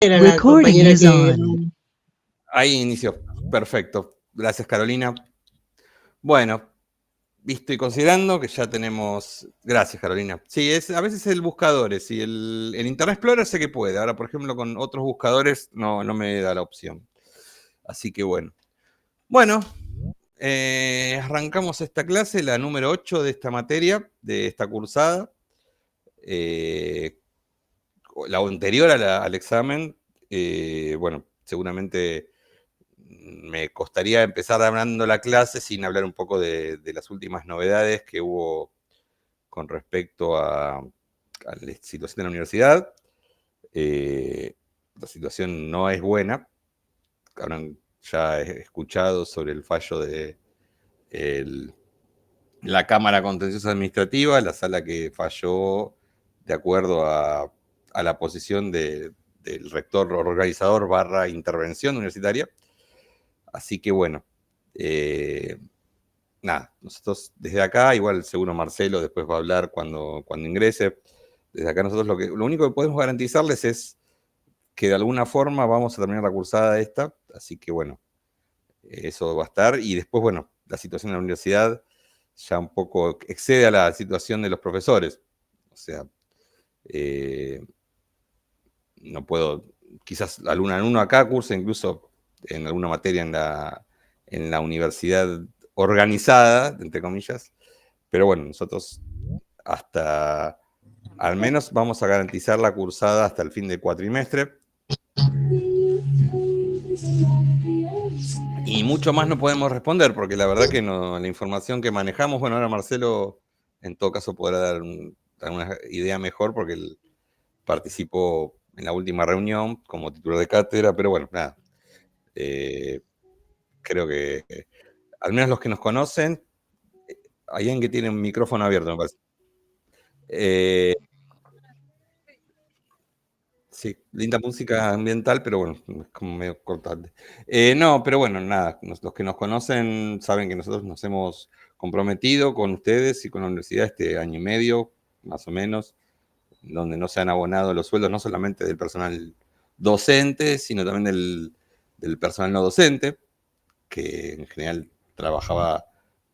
Era la Recording compañera is que... on. Ahí inició. Perfecto. Gracias, Carolina. Bueno, visto y considerando que ya tenemos... Gracias, Carolina. Sí, a veces el buscador, el Internet Explorer sé que puede. Ahora, por ejemplo, con otros buscadores no me da la opción. Así que bueno. Bueno, arrancamos esta clase, la número 8 de esta materia, de esta cursada. La anterior al examen, bueno, seguramente me costaría empezar hablando la clase sin hablar un poco de las últimas novedades que hubo con respecto a la situación de la universidad. La situación no es buena. Habrán ya escuchado sobre el fallo de la Cámara Contenciosa Administrativa, la sala que falló de acuerdo a la posición del rector organizador / intervención universitaria. Así que bueno, nada, nosotros desde acá, igual seguro Marcelo después va a hablar cuando ingrese, desde acá nosotros lo único que podemos garantizarles es que de alguna forma vamos a terminar la cursada esta, así que bueno, eso va a estar, y después bueno, la situación en la universidad ya un poco excede a la situación de los profesores, o sea, no puedo, quizás uno acá cursa incluso en alguna materia en la universidad organizada, entre comillas, pero bueno, nosotros hasta, al menos vamos a garantizar la cursada hasta el fin del cuatrimestre. Y mucho más no podemos responder, porque la verdad que no, la información que manejamos, bueno, ahora Marcelo en todo caso podrá dar una idea mejor, porque él participó en la última reunión como titular de cátedra, pero bueno, nada. Creo que al menos los que nos conocen, hay alguien que tiene un micrófono abierto, me parece. Sí, linda música ambiental, pero bueno, es como medio cortante. No, pero bueno, nada, los que nos conocen saben que nosotros nos hemos comprometido con ustedes y con la universidad este año y medio, más o menos, donde no se han abonado los sueldos no solamente del personal docente, sino también del personal no docente, que en general trabajaba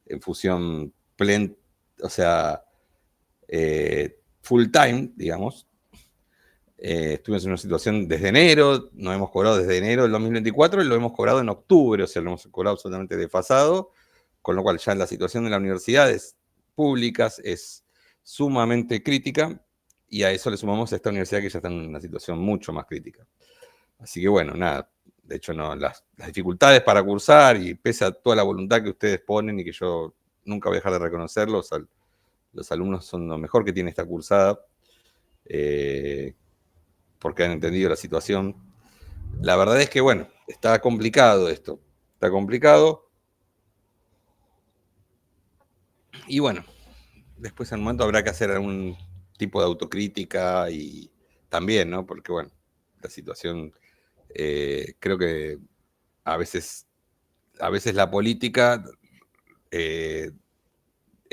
en fusión o sea, full time, digamos. Estuvimos en una situación desde enero, nos hemos cobrado desde enero del 2024 y lo hemos cobrado en octubre, o sea, lo hemos cobrado absolutamente desfasado, con lo cual ya la situación de las universidades públicas es sumamente crítica, y a eso le sumamos a esta universidad que ya está en una situación mucho más crítica. Así que bueno, nada, de hecho no, las dificultades para cursar, y pese a toda la voluntad que ustedes ponen y que yo nunca voy a dejar de reconocerlos, los alumnos son lo mejor que tiene esta cursada, porque han entendido la situación. La verdad es que, bueno, está complicado esto. Está complicado. Y bueno, después en un momento habrá que hacer algún tipo de autocrítica y también, ¿no? Porque, bueno, la situación, creo que a veces la política es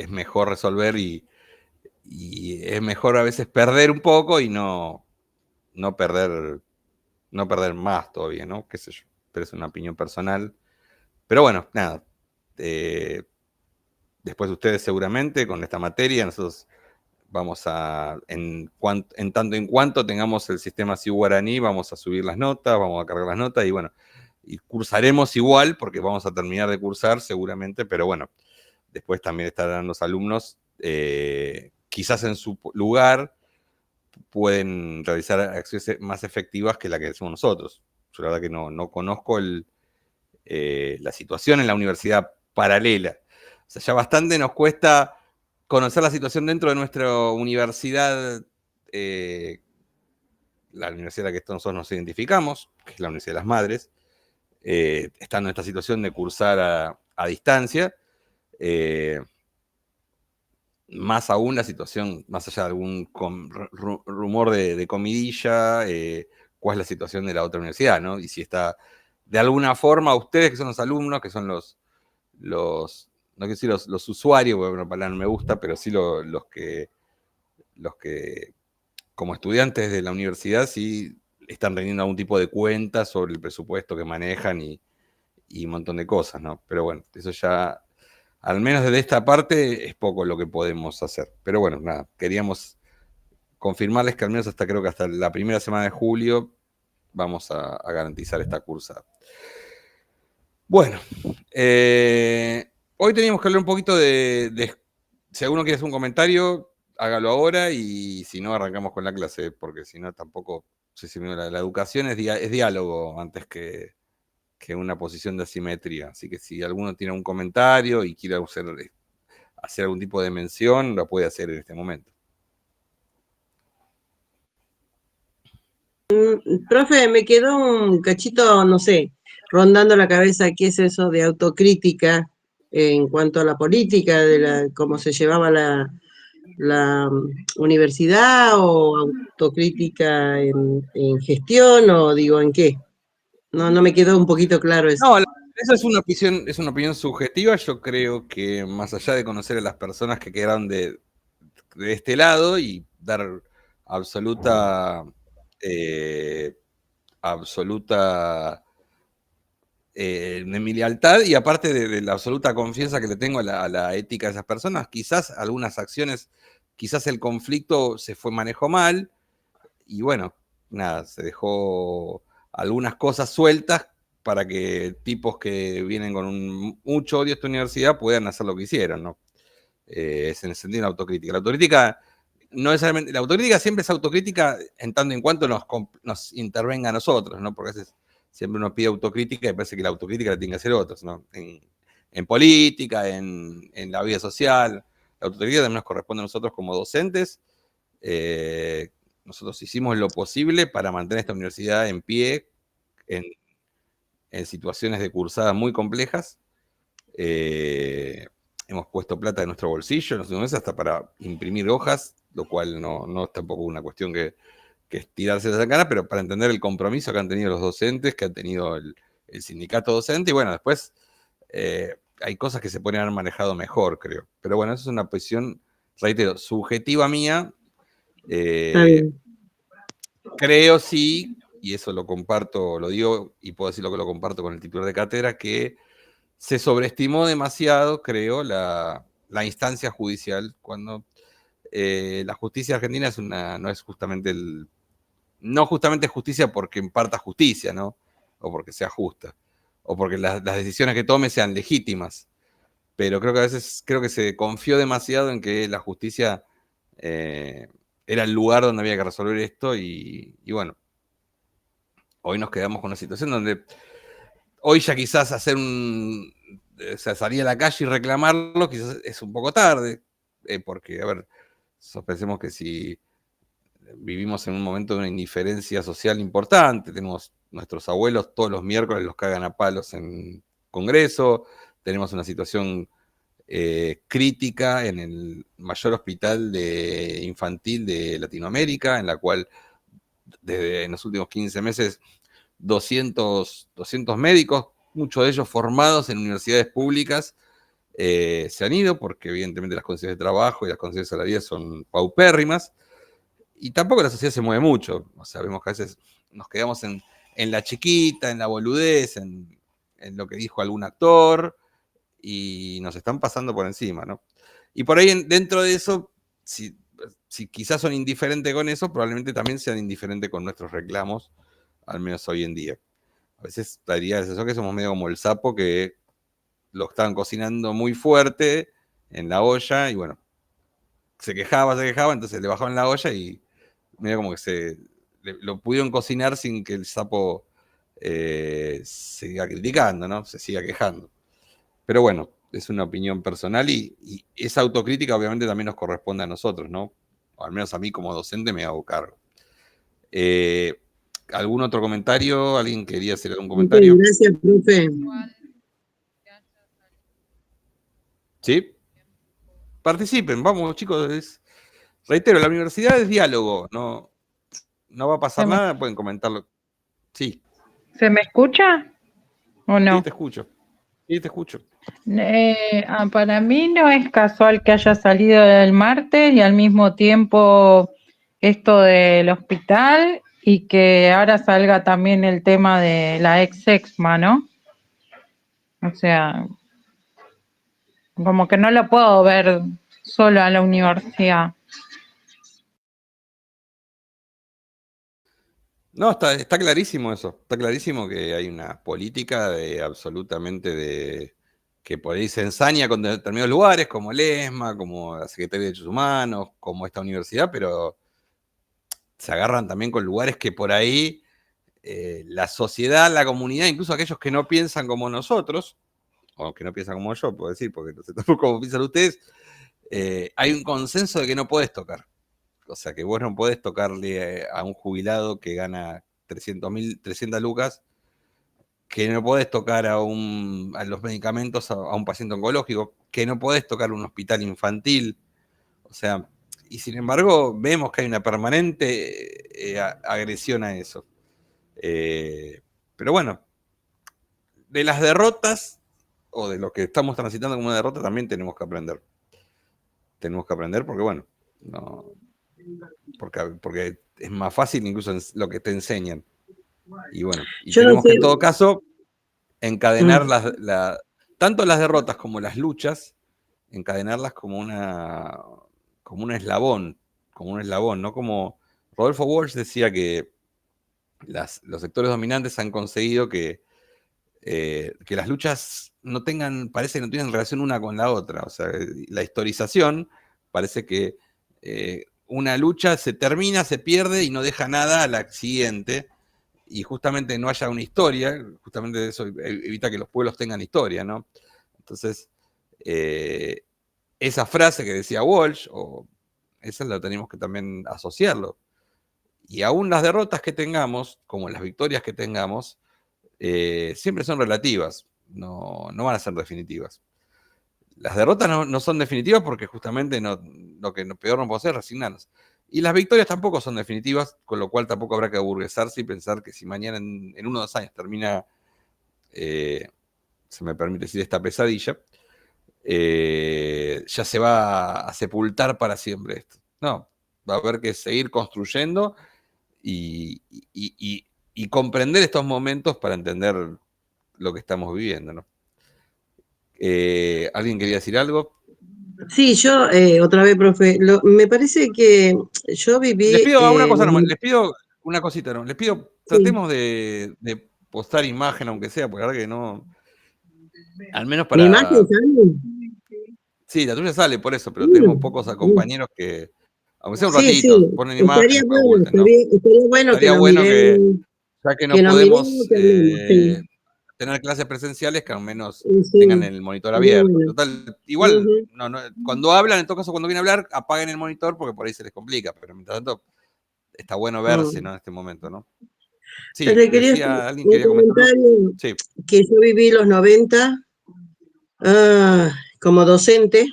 mejor resolver y es mejor a veces perder un poco y no perder más todavía, ¿no? Qué sé yo, pero es una opinión personal. Pero bueno, nada, después de ustedes seguramente con esta materia, nosotros vamos a, en tanto en cuanto tengamos el sistema SIU Guaraní, vamos a subir las notas, vamos a cargar las notas y bueno, y cursaremos igual porque vamos a terminar de cursar seguramente, pero bueno, después también estarán los alumnos, quizás en su lugar pueden realizar acciones más efectivas que la que hacemos nosotros. Yo la verdad que no conozco la situación en la universidad paralela. O sea, ya bastante nos cuesta conocer la situación dentro de nuestra universidad, la universidad a la que nosotros nos identificamos, que es la Universidad de las Madres, estando en esta situación de cursar a distancia. Más aún la situación, más allá de algún rumor de comidilla, cuál es la situación de la otra universidad, ¿no? Y si está, de alguna forma, ustedes que son los alumnos, que son los no quiero decir los usuarios, porque una palabra no me gusta, pero sí los que como estudiantes de la universidad, sí están rindiendo algún tipo de cuentas sobre el presupuesto que manejan y un montón de cosas, ¿no? Pero bueno, eso ya, al menos desde esta parte, es poco lo que podemos hacer. Pero bueno, nada, queríamos confirmarles que al menos creo que hasta la primera semana de julio vamos a garantizar esta cursa. Bueno, hoy teníamos que hablar un poquito de si alguno quiere hacer un comentario, hágalo ahora, y si no, arrancamos con la clase, porque si no, tampoco sé si la educación es diálogo antes que una posición de asimetría. Así que si alguno tiene un comentario y quiere hacer algún tipo de mención, lo puede hacer en este momento. Profe, me quedó un cachito, no sé, rondando la cabeza qué es eso de autocrítica en cuanto a la política, cómo se llevaba la universidad, o autocrítica en gestión, o digo, ¿en qué? No me quedó un poquito claro eso. No, eso es una opinión subjetiva. Yo creo que más allá de conocer a las personas que quedaron de este lado y dar absoluta de mi lealtad, y aparte de la absoluta confianza que le tengo a la ética de esas personas, quizás algunas acciones, quizás el conflicto se manejó mal, y bueno, nada, se dejó algunas cosas sueltas para que tipos que vienen con mucho odio a esta universidad puedan hacer lo que hicieron, ¿no? Es en el sentido de la autocrítica. La autocrítica no es solamente, la autocrítica siempre es autocrítica en tanto en cuanto nos intervenga a nosotros, ¿no? Porque a veces siempre uno pide autocrítica y parece que la autocrítica la tienen que hacer otros, ¿no? En política, en la vida social. La autocrítica también nos corresponde a nosotros como docentes. Nosotros hicimos lo posible para mantener esta universidad en pie en situaciones de cursada muy complejas. Hemos puesto plata de nuestro bolsillo, en los últimos meses, hasta para imprimir hojas, lo cual no es tampoco una cuestión que es tirarse de la cara, pero para entender el compromiso que han tenido los docentes, que ha tenido el sindicato docente, y bueno, después hay cosas que se pueden haber manejado mejor, creo. Pero bueno, eso es una posición, reitero, subjetiva mía. Creo sí, y eso lo comparto, lo digo y puedo decir lo que lo comparto con el titular de cátedra, que se sobreestimó demasiado, creo, la instancia judicial, cuando la justicia argentina no es justamente no justamente justicia porque imparta justicia, ¿no? O porque sea justa, o porque las decisiones que tome sean legítimas. Pero creo que a veces se confió demasiado en que la justicia era el lugar donde había que resolver esto, y bueno, hoy nos quedamos con una situación donde hoy ya quizás salir a la calle y reclamarlo quizás es un poco tarde, porque, a ver, pensemos que si vivimos en un momento de una indiferencia social importante, tenemos nuestros abuelos todos los miércoles los cagan a palos en Congreso, tenemos una situación crítica en el mayor hospital infantil de Latinoamérica, en la cual desde en los últimos 15 meses 200 médicos, muchos de ellos formados en universidades públicas, se han ido porque evidentemente las condiciones de trabajo y las condiciones salariales son paupérrimas, y tampoco la sociedad se mueve mucho. O sea, vemos que a veces nos quedamos en la chiquita, en la boludez, en lo que dijo algún actor, y nos están pasando por encima, ¿no? Y por ahí dentro de eso, si quizás son indiferentes con eso, probablemente también sean indiferentes con nuestros reclamos, al menos hoy en día. A veces daría la sensación que somos medio como el sapo, que lo estaban cocinando muy fuerte en la olla, y bueno, se quejaba, entonces le bajaban la olla y medio como que lo pudieron cocinar sin que el sapo siga criticando, ¿no? Se siga quejando. Pero bueno, es una opinión personal, y esa autocrítica obviamente también nos corresponde a nosotros, ¿no? O al menos a mí como docente me hago cargo. ¿Algún otro comentario? ¿Alguien quería hacer algún comentario? Gracias, profe. ¿Sí? Participen, vamos, chicos. Reitero, la universidad es diálogo, no va a pasar nada, pueden comentarlo. Sí. ¿Se me escucha o no? Sí, te escucho. Sí, te escucho. Para mí no es casual que haya salido el martes, y al mismo tiempo esto del hospital y que ahora salga también el tema de la ex-EXMA, ¿no? O sea, como que no lo puedo ver solo a la universidad. No, está clarísimo eso. Está clarísimo que hay una política de absolutamente de que por ahí se ensaña con determinados lugares, como el ESMA, como la Secretaría de Derechos Humanos, como esta universidad, pero se agarran también con lugares que por ahí la sociedad, la comunidad, incluso aquellos que no piensan como nosotros, o que no piensan como yo, puedo decir, porque no sé tampoco cómo piensan ustedes, hay un consenso de que no podés tocar. O sea, que vos no podés tocarle a un jubilado que gana 300 lucas, que no podés tocar a los medicamentos a un paciente oncológico, que no podés tocar un hospital infantil. O sea, y sin embargo vemos que hay una permanente agresión a eso. Pero bueno, de las derrotas o de lo que estamos transitando como una derrota también tenemos que aprender. Tenemos que aprender porque, bueno, no, porque es más fácil incluso lo que te enseñan. Y bueno, y Yo no tenemos que en sé. todo caso encadenar Mm. tanto las derrotas como las luchas, encadenarlas como un eslabón, ¿no? Como Rodolfo Walsh decía que los sectores dominantes han conseguido que las luchas parece que no tienen relación una con la otra. O sea, la historización parece que una lucha se termina, se pierde y no deja nada a la siguiente. Y justamente no haya una historia, justamente eso evita que los pueblos tengan historia, ¿no? Entonces, esa frase que decía Walsh, esa la tenemos que también asociarlo. Y aún las derrotas que tengamos, como las victorias que tengamos, siempre son relativas, no van a ser definitivas. Las derrotas no son definitivas porque justamente lo que peor no puede hacer es resignarnos. Y las victorias tampoco son definitivas, con lo cual tampoco habrá que aburguesarse y pensar que si mañana en 1 o 2 años termina, se me permite decir, esta pesadilla, ya se va a sepultar para siempre esto. No, va a haber que seguir construyendo y comprender estos momentos para entender lo que estamos viviendo, ¿no? ¿Alguien quería decir algo? Sí, yo, otra vez, profe, me parece que yo Les viví... pido una cosa nomás, les pido una cosita, ¿no? Les pido, sí. tratemos de postar imagen, aunque sea, porque la verdad que no, al menos ¿Mi imagen para... sale? Sí, la tuya sale por eso, pero tenemos Mm, pocos mm. compañeros que, aunque sea un Sí, ratito, sí, ponen imagen, después vuelven, ¿no? estaría bueno que Estaría nos bueno que, miremos, ya que no que nos miremos, podemos que hablemos, sí. tener clases presenciales, que al menos Sí, tengan sí, el monitor estaría abierto. bueno. Total, igual, Ujú. cuando hablan, en todo caso, cuando vienen a hablar, apaguen el monitor porque por ahí se les complica, pero mientras tanto, está bueno verse, Mm. ¿no? En este momento, ¿no? Sí, Le quería hacer decía, alguien un quería comentar algo. comentario Sí. que yo viví los 90 como docente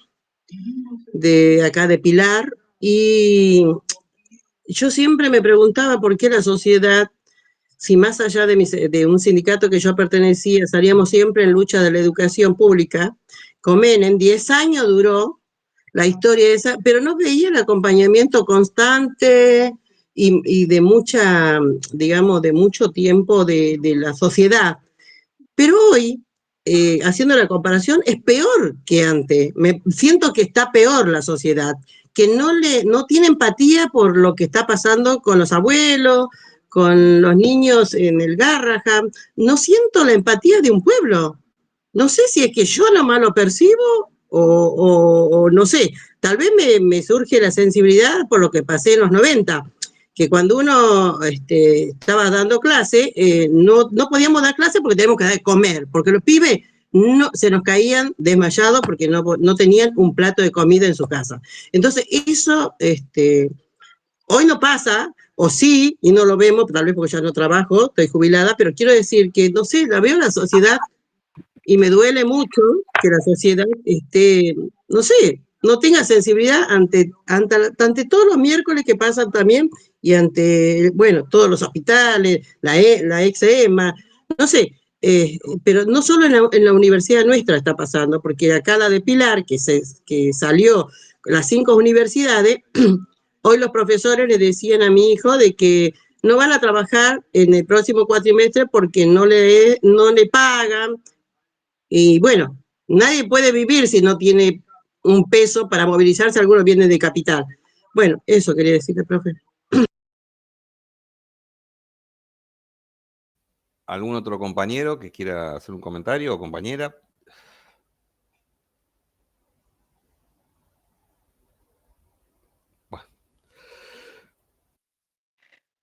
de acá de Pilar y yo siempre me preguntaba por qué la sociedad, si más allá de un sindicato que yo pertenecía, salíamos siempre en lucha de la educación pública, con Menem, 10 años duró la historia esa, pero no veía el acompañamiento constante y de mucha, digamos, de mucho tiempo de la sociedad. Pero hoy, haciendo la comparación, es peor que antes. Me siento que está peor la sociedad, que no tiene empatía por lo que está pasando con los abuelos, con los niños en el Garraham. No siento la empatía de un pueblo. No sé si es que yo nomás lo percibo o no sé. Tal vez me surge la sensibilidad por lo que pasé en los 90, que cuando uno estaba dando clase, no podíamos dar clase porque teníamos que comer, porque los pibes no, se nos caían desmayados porque no tenían un plato de comida en su casa. Entonces, eso hoy no pasa, o sí, y no lo vemos, tal vez porque ya no trabajo, estoy jubilada, pero quiero decir que, no sé, la veo en la sociedad y me duele mucho que la sociedad esté, no sé, no tenga sensibilidad ante todos los miércoles que pasan también y ante, bueno, todos los hospitales, la ex-EMA, no sé, pero no solo en la universidad nuestra está pasando, porque acá la de Pilar, que salió las 5 universidades, hoy los profesores le decían a mi hijo de que no van a trabajar en el próximo cuatrimestre porque no le pagan. Y bueno, nadie puede vivir si no tiene un peso para movilizarse algunos bienes de capital. Bueno, eso quería decirle, profe. ¿Algún otro compañero que quiera hacer un comentario o compañera?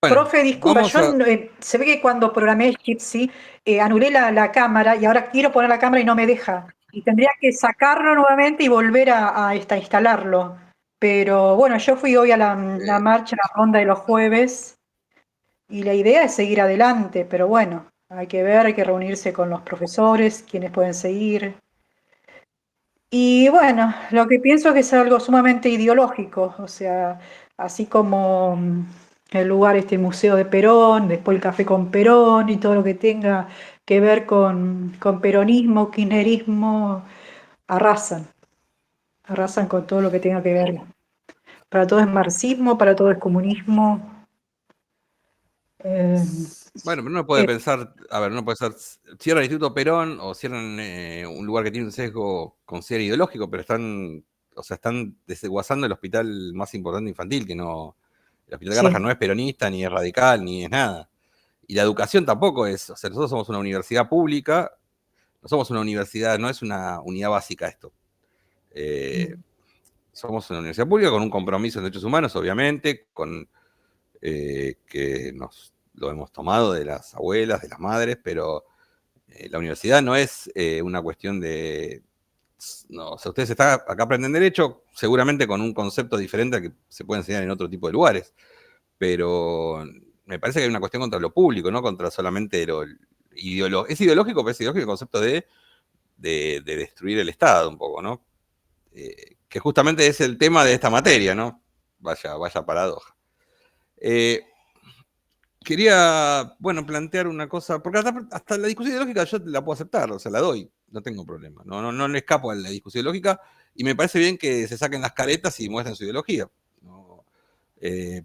Bueno, Profe, disculpa, vamos a... se ve que cuando programé el Jitsi, anulé la cámara y ahora quiero poner la cámara y no me deja. Y tendría que sacarlo nuevamente y volver a instalarlo. Pero bueno, yo fui hoy a la marcha, la ronda de los jueves, y la idea es seguir adelante, pero bueno, hay que ver, hay que reunirse con los profesores, quienes pueden seguir. Y bueno, lo que pienso es que es algo sumamente ideológico, o sea, así como el lugar, este Museo de Perón, después el Café con Perón y todo lo que tenga que ver con peronismo, kirchnerismo, arrasan con todo lo que tenga que ver. Para todo es marxismo, para todo es comunismo. Bueno, pero uno puede pensar, a ver, uno puede pensar, cierran el Instituto Perón o cierran un lugar que tiene un sesgo con cierre ideológico, pero están desguazando el hospital más importante infantil, que no, el Hospital Garrahan no es peronista, ni es radical, ni es nada. Y la educación tampoco es, o sea, nosotros somos una universidad pública, no somos una universidad, no es una unidad básica esto. Somos una universidad pública con un compromiso en derechos humanos, obviamente, con que lo hemos tomado de las abuelas, de las madres, pero la universidad no es una cuestión de... No, o sea, ustedes acá aprenden derecho, seguramente con un concepto diferente al que se puede enseñar en otro tipo de lugares, pero me parece que hay una cuestión contra lo público, no contra solamente lo ideológico. Es ideológico, pero es ideológico el concepto de destruir el Estado un poco, ¿no? Que justamente es el tema de esta materia, ¿no? Vaya paradoja. Quería, bueno, plantear una cosa, porque hasta la discusión ideológica yo la puedo aceptar, o sea, la doy, no tengo problema, no le escapo a la discusión ideológica, y me parece bien que se saquen las caretas y muestren su ideología. ¿No?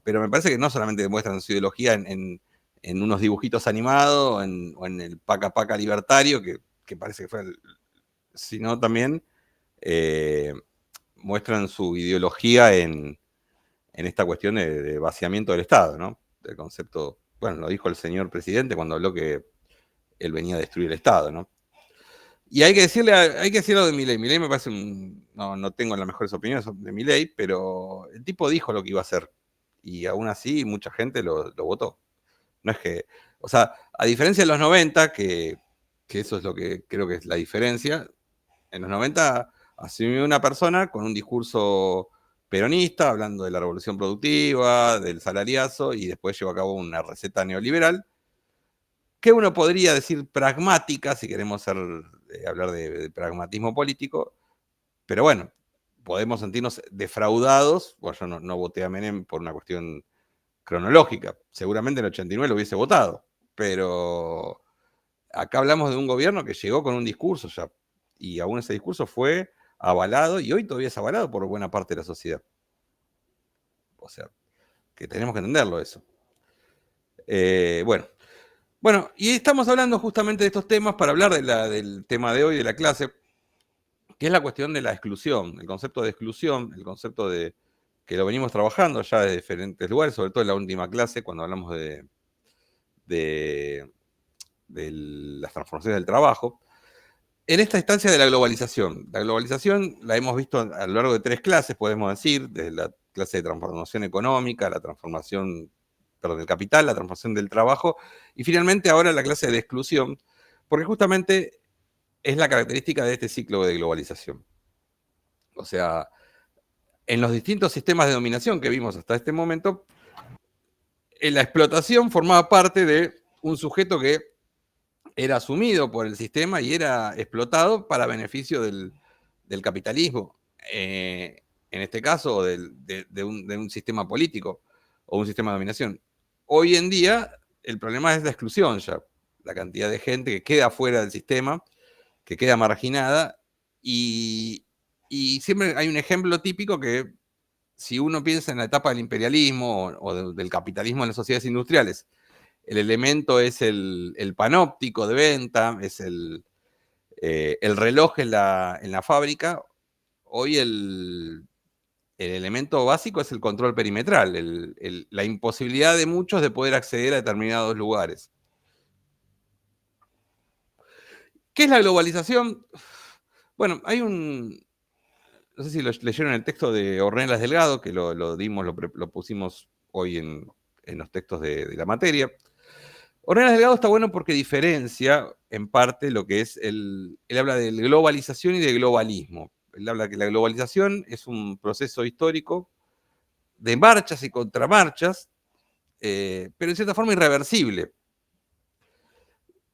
Pero me parece que no solamente demuestran su ideología en unos dibujitos animados o en el paca paca libertario, que parece que fue sino también muestran su ideología en esta cuestión de vaciamiento del Estado, ¿no? Del concepto, bueno, lo dijo el señor presidente cuando habló que él venía a destruir el Estado, ¿no? Y hay que decirlo de Milei. Milei me parece no tengo las mejores opiniones de Milei, pero el tipo dijo lo que iba a hacer. Y aún así mucha gente lo votó. No es que, o sea, a diferencia de los 90, que eso es lo que creo que es la diferencia, en los 90 asumió una persona con un discurso peronista, hablando de la revolución productiva, del salariazo, y después llevó a cabo una receta neoliberal, que uno podría decir pragmática, si queremos hablar de pragmatismo político, pero bueno, podemos sentirnos defraudados. Bueno, yo no voté a Menem por una cuestión cronológica, seguramente en el 89 lo hubiese votado, pero acá hablamos de un gobierno que llegó con un discurso ya, y aún ese discurso fue avalado, y hoy todavía es avalado por buena parte de la sociedad. O sea, que tenemos que entenderlo eso. Bueno, y estamos hablando justamente de estos temas para hablar del tema de hoy, de la clase, que es la cuestión de la exclusión, el concepto de exclusión, el concepto de que lo venimos trabajando ya de diferentes lugares, sobre todo en la última clase, cuando hablamos de las transformaciones del trabajo. En esta instancia de la globalización la hemos visto a lo largo de 3 clases, podemos decir, desde la clase de transformación económica, la transformación, del capital, la transformación del trabajo, y finalmente ahora la clase de exclusión, porque justamente es la característica de este ciclo de globalización. O sea, en los distintos sistemas de dominación que vimos hasta este momento, la explotación formaba parte de un sujeto que era asumido por el sistema y era explotado para beneficio del capitalismo, en este caso, de un sistema político o un sistema de dominación. Hoy en día, el problema es la exclusión ya, la cantidad de gente que queda fuera del sistema, que queda marginada, y siempre hay un ejemplo típico que si uno piensa en la etapa del imperialismo o del capitalismo en las sociedades industriales, el elemento es el panóptico de venta, es el reloj en la fábrica. Hoy el elemento básico es el control perimetral, la imposibilidad de muchos de poder acceder a determinados lugares. ¿Qué es la globalización? Bueno, hay no sé si lo leyeron el texto de Ornelas Delgado, que lo pusimos hoy en los textos de la materia. Ornelas Delgado está bueno porque diferencia, en parte, lo que es él habla de globalización y de globalismo. Él habla que la globalización es un proceso histórico de marchas y contramarchas, pero en cierta forma irreversible.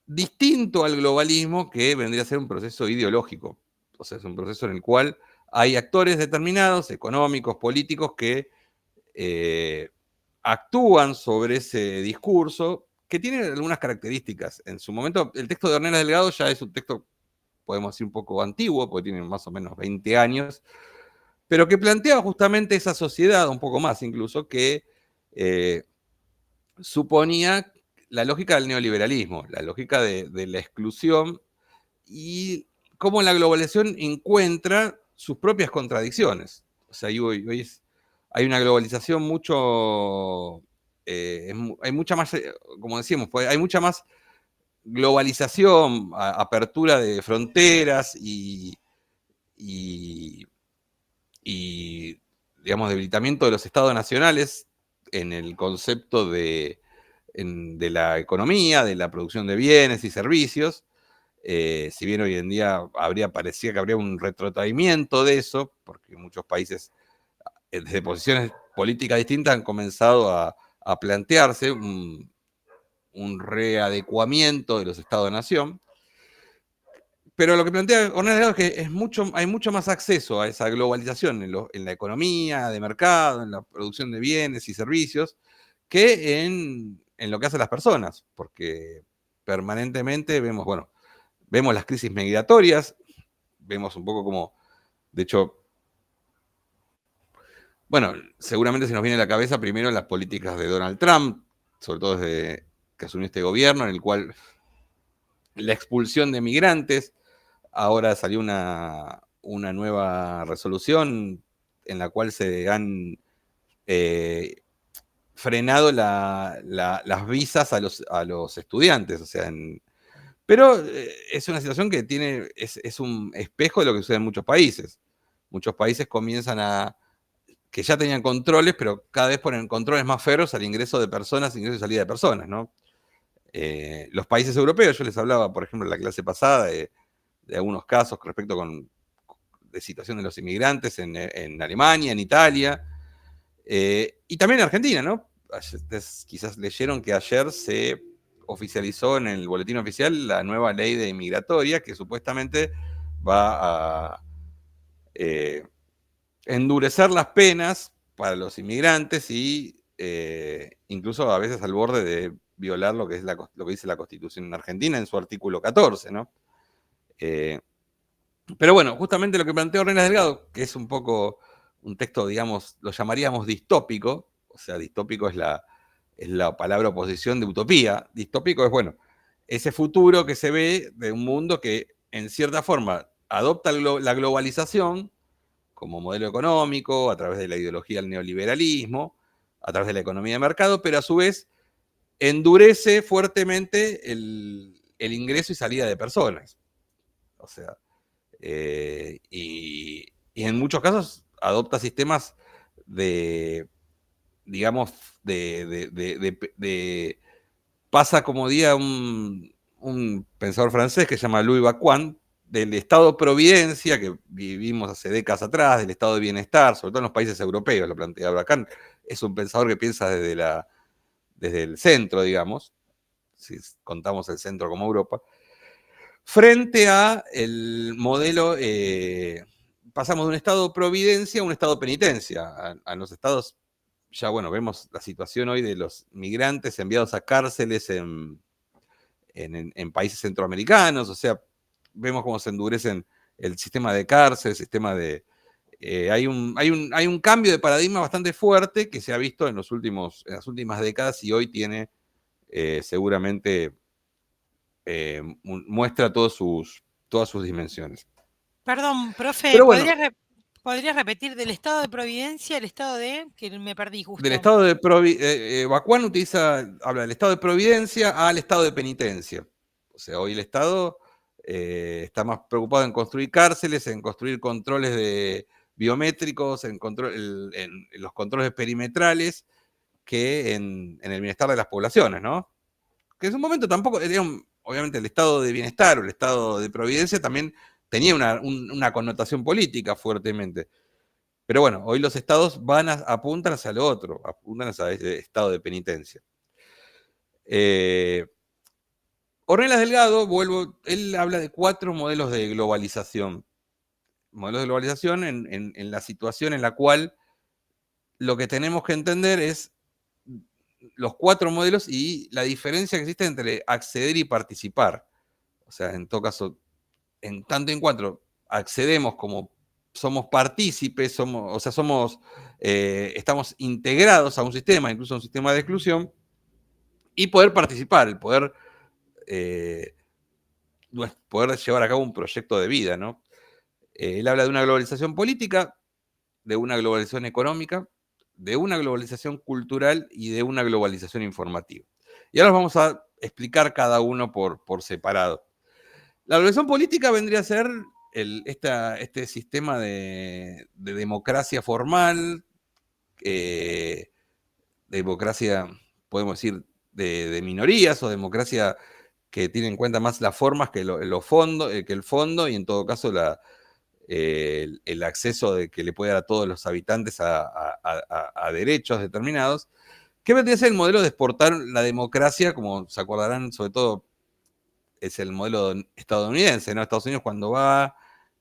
Distinto al globalismo, que vendría a ser un proceso ideológico. O sea, es un proceso en el cual hay actores determinados, económicos, políticos, que actúan sobre ese discurso, que tiene algunas características. En su momento, el texto de Ornelas Delgado ya es un texto, podemos decir, un poco antiguo, porque tiene más o menos 20 años, pero que plantea justamente esa sociedad, un poco más incluso, que suponía la lógica del neoliberalismo, la lógica de la exclusión, y cómo la globalización encuentra sus propias contradicciones. O sea, hoy hay una globalización hay mucha más, como decíamos, hay mucha más globalización, apertura de fronteras y digamos, debilitamiento de los estados nacionales en el concepto de la economía, de la producción de bienes y servicios. Si bien hoy en día parecía que habría un retrotraimiento de eso, porque muchos países, desde posiciones políticas distintas, han comenzado a plantearse un readecuamiento de los estados-nación. Pero lo que plantea Ornelas Delgado es que hay mucho más acceso a esa globalización en la economía de mercado, en la producción de bienes y servicios, que en lo que hacen las personas, porque permanentemente vemos las crisis migratorias, vemos un poco como, de hecho, bueno, seguramente se nos viene a la cabeza primero las políticas de Donald Trump, sobre todo desde que asumió este gobierno, en el cual la expulsión de migrantes. Ahora salió una nueva resolución en la cual se han frenado las visas a los estudiantes. O sea, pero es una situación que es un espejo de lo que sucede en muchos países. Muchos países comienzan que ya tenían controles, pero cada vez ponen controles más feroz al ingreso de personas, ingreso y salida de personas, ¿no? Los países europeos, yo les hablaba, por ejemplo, en la clase pasada, de algunos casos respecto de situación de los inmigrantes en Alemania, en Italia, y también en Argentina, ¿no? Ustedes quizás leyeron que ayer se oficializó en el boletín oficial la nueva ley de inmigratoria, que supuestamente va a endurecer las penas para los inmigrantes y incluso a veces al borde de violar lo que dice la Constitución argentina en su artículo 14, ¿no? Pero bueno, justamente lo que planteó Ornelas Delgado, que es un poco un texto, digamos, lo llamaríamos distópico, o sea, distópico es la palabra oposición de utopía. Distópico es, bueno, ese futuro que se ve de un mundo que, en cierta forma, adopta la globalización como modelo económico, a través de la ideología del neoliberalismo, a través de la economía de mercado, pero a su vez endurece fuertemente el ingreso y salida de personas. O sea, y en muchos casos adopta sistemas digamos, pasa como día un pensador francés que se llama Louis Baquan, del estado providencia que vivimos hace décadas atrás, del estado de bienestar, sobre todo en los países europeos, lo plantea Baquan. Es un pensador que piensa desde el centro, digamos, si contamos el centro como Europa, frente a el modelo, pasamos de un estado providencia a un estado penitencia. A los estados, ya bueno, vemos la situación hoy de los migrantes enviados a cárceles en países centroamericanos. O sea, vemos cómo se endurecen el sistema de cárcel, el sistema de Hay un cambio de paradigma bastante fuerte que se ha visto en las últimas décadas y hoy tiene seguramente muestra todas sus dimensiones. Perdón, profe, Pero bueno, ¿podrías repetir del estado de Providencia, el estado de, que me perdí justo? del estado de Bakuan habla del estado de Providencia al estado de penitencia. O sea, hoy el Estado está más preocupado en construir cárceles, en construir controles biométricos, en los controles perimetrales, que en el bienestar de las poblaciones, ¿no? Que en un momento tampoco, obviamente el estado de bienestar o el estado de providencia también tenía una connotación política fuertemente. Pero bueno, hoy los estados apuntan hacia lo otro, apuntan hacia ese estado de penitencia. Ornelas Delgado, él habla de 4 modelos de globalización. Modelos de globalización en la situación en la cual lo que tenemos que entender es los 4 modelos y la diferencia que existe entre acceder y participar. O sea, en todo caso, en tanto en cuanto accedemos como somos partícipes, estamos integrados a un sistema, incluso a un sistema de exclusión, y poder participar, el poder llevar a cabo un proyecto de vida, ¿no? Él habla de una globalización política, de una globalización económica, de una globalización cultural y de una globalización informativa. Y ahora vamos a explicar cada uno por separado. La globalización política vendría a ser este sistema de democracia formal, democracia, podemos decir, de minorías o democracia que tiene en cuenta más las formas que el fondo y en todo caso el acceso que le puede dar a todos los habitantes a derechos determinados, que vendría a ser el modelo de exportar la democracia, como se acordarán, sobre todo es el modelo estadounidense, ¿no? Estados Unidos cuando va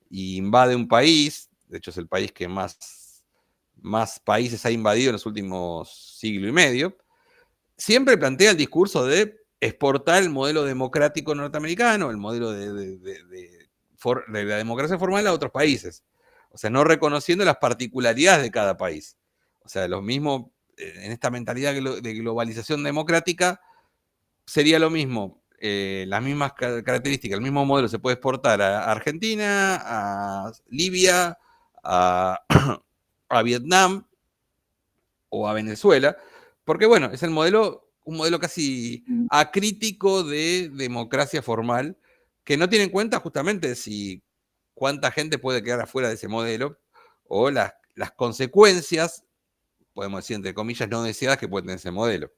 y invade un país, de hecho es el país que más países ha invadido en los últimos siglo y medio, siempre plantea el discurso de exportar el modelo democrático norteamericano, el modelo de la democracia formal a otros países. O sea, no reconociendo las particularidades de cada país. O sea, lo mismo, en esta mentalidad de globalización democrática, sería lo mismo, las mismas características, el mismo modelo se puede exportar a Argentina, a Libia, a Vietnam o a Venezuela, porque bueno, es un modelo casi acrítico de democracia formal, que no tiene en cuenta justamente cuánta gente puede quedar afuera de ese modelo o las consecuencias, podemos decir entre comillas, no deseadas que puede tener ese modelo.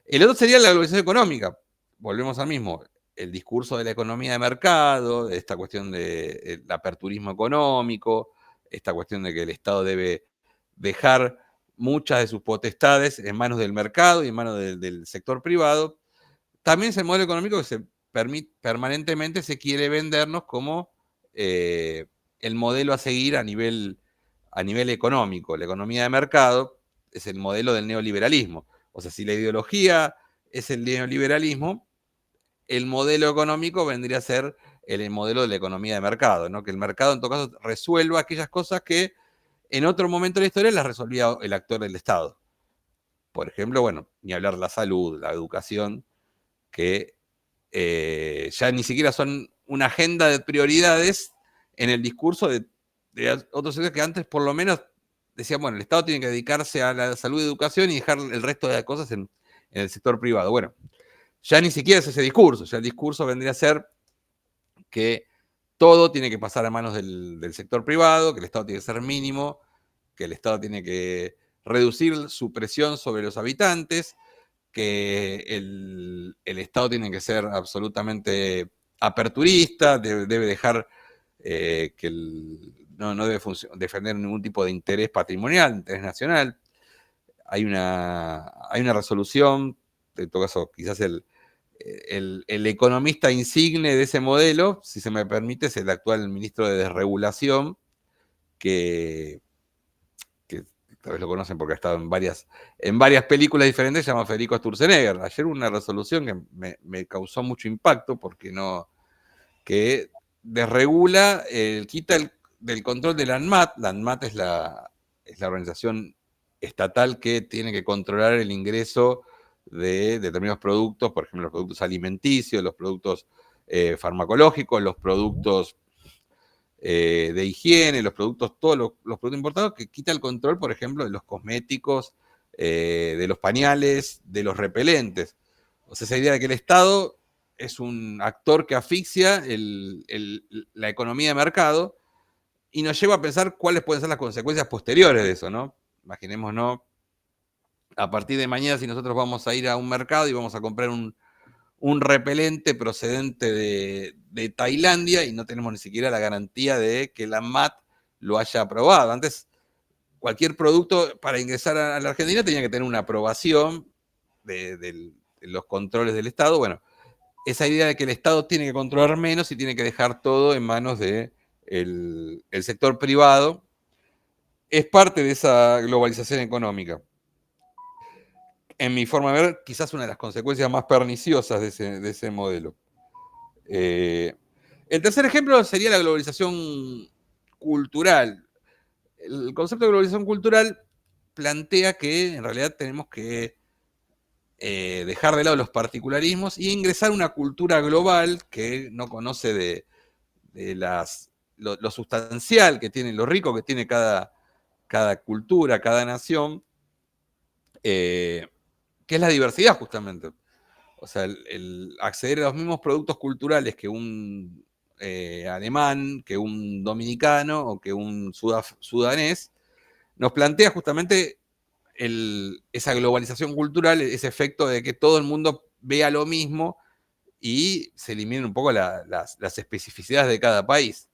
El otro sería la globalización económica. Volvemos al mismo. El discurso de la economía de mercado, de esta cuestión del aperturismo económico, esta cuestión de que el Estado debe dejar muchas de sus potestades en manos del mercado y en manos del sector privado. También es el modelo económico que permanentemente se quiere vendernos como el modelo a seguir a nivel económico. La economía de mercado es el modelo del neoliberalismo. O sea, si la ideología es el neoliberalismo, el modelo económico vendría a ser el modelo de la economía de mercado, ¿no? Que el mercado en todo caso resuelva aquellas cosas que en otro momento de la historia las resolvía el actor del Estado. Por ejemplo, bueno, ni hablar de la salud, la educación, que ya ni siquiera son una agenda de prioridades en el discurso de otros sectores que antes por lo menos decían, bueno, el Estado tiene que dedicarse a la salud y educación y dejar el resto de las cosas en el sector privado. Bueno, ya ni siquiera es ese discurso, ya el discurso vendría a ser que todo tiene que pasar a manos del sector privado, que el Estado tiene que ser mínimo, que el Estado tiene que reducir su presión sobre los habitantes, que el Estado tiene que ser absolutamente aperturista, debe dejar no debe defender ningún tipo de interés patrimonial, interés nacional. Hay una resolución, en todo caso, quizás el economista insigne de ese modelo, si se me permite, es el actual ministro de Desregulación, que tal vez lo conocen porque ha estado en varias películas diferentes, se llama Federico Sturzenegger. Ayer hubo una resolución que me causó mucho impacto porque que desregula, del control de la ANMAT. La ANMAT es la organización estatal que tiene que controlar el ingreso de determinados productos, por ejemplo, los productos alimenticios, los productos farmacológicos, los productos de higiene, los productos, todos los productos importados, que quita el control, por ejemplo, de los cosméticos, de los pañales, de los repelentes. O sea, esa idea de que el Estado es un actor que asfixia la economía de mercado y nos lleva a pensar cuáles pueden ser las consecuencias posteriores de eso, ¿no? Imaginémonos, a partir de mañana, si nosotros vamos a ir a un mercado y vamos a comprar un repelente procedente de Tailandia y no tenemos ni siquiera la garantía de que la ANMAT lo haya aprobado. Antes, cualquier producto para ingresar a la Argentina tenía que tener una aprobación de los controles del Estado. Bueno, esa idea de que el Estado tiene que controlar menos y tiene que dejar todo en manos del sector privado es parte de esa globalización económica. En mi forma de ver, quizás una de las consecuencias más perniciosas de ese modelo. El tercer ejemplo sería la globalización cultural. El concepto de globalización cultural plantea que en realidad tenemos que dejar de lado los particularismos y ingresar a una cultura global que no conoce de lo sustancial que tiene, lo rico que tiene cada cultura, cada nación, que es la diversidad justamente. O sea, el acceder a los mismos productos culturales que un alemán, que un dominicano o que un sudanés, nos plantea justamente esa globalización cultural, ese efecto de que todo el mundo vea lo mismo y se eliminen un poco las especificidades de cada país.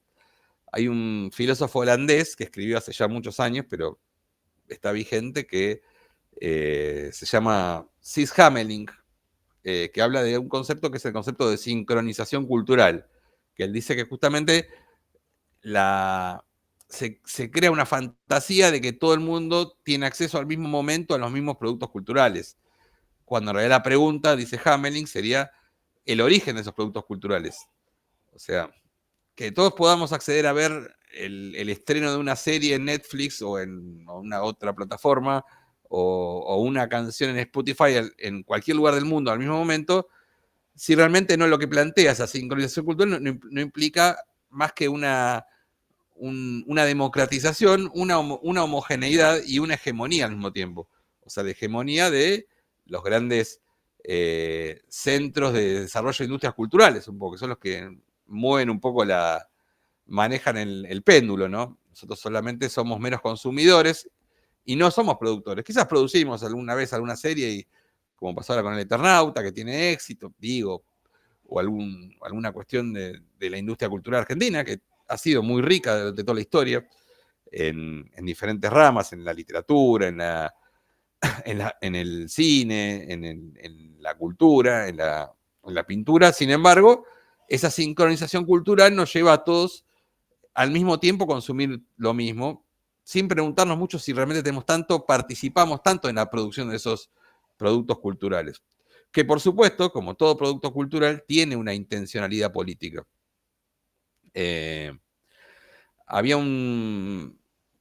Hay un filósofo holandés que escribió hace ya muchos años, pero está vigente, que se llama Cis Hamelink, que habla de un concepto que es el concepto de sincronización cultural, que él dice que justamente se crea una fantasía de que todo el mundo tiene acceso al mismo momento a los mismos productos culturales, cuando en realidad la pregunta, dice Hamelink, sería el origen de esos productos culturales. O sea, que todos podamos acceder a ver el estreno de una serie en Netflix o en una otra plataforma, o una canción en Spotify en cualquier lugar del mundo al mismo momento, si realmente no lo que plantea esa sincronización cultural no implica más que una democratización, una homogeneidad y una hegemonía al mismo tiempo. O sea, la hegemonía de los grandes centros de desarrollo de industrias culturales, un poco, que son los que mueven un poco manejan el péndulo, ¿no? Nosotros solamente somos meros consumidores y no somos productores. Quizás producimos alguna vez alguna serie, y como pasó ahora con El Eternauta, que tiene éxito, digo, o alguna cuestión de la industria cultural argentina, que ha sido muy rica de toda la historia, en diferentes ramas, en la literatura, en el cine, en la cultura, en la pintura. Sin embargo, esa sincronización cultural nos lleva a todos al mismo tiempo a consumir lo mismo, sin preguntarnos mucho si realmente participamos tanto en la producción de esos productos culturales. Que por supuesto, como todo producto cultural, tiene una intencionalidad política. Había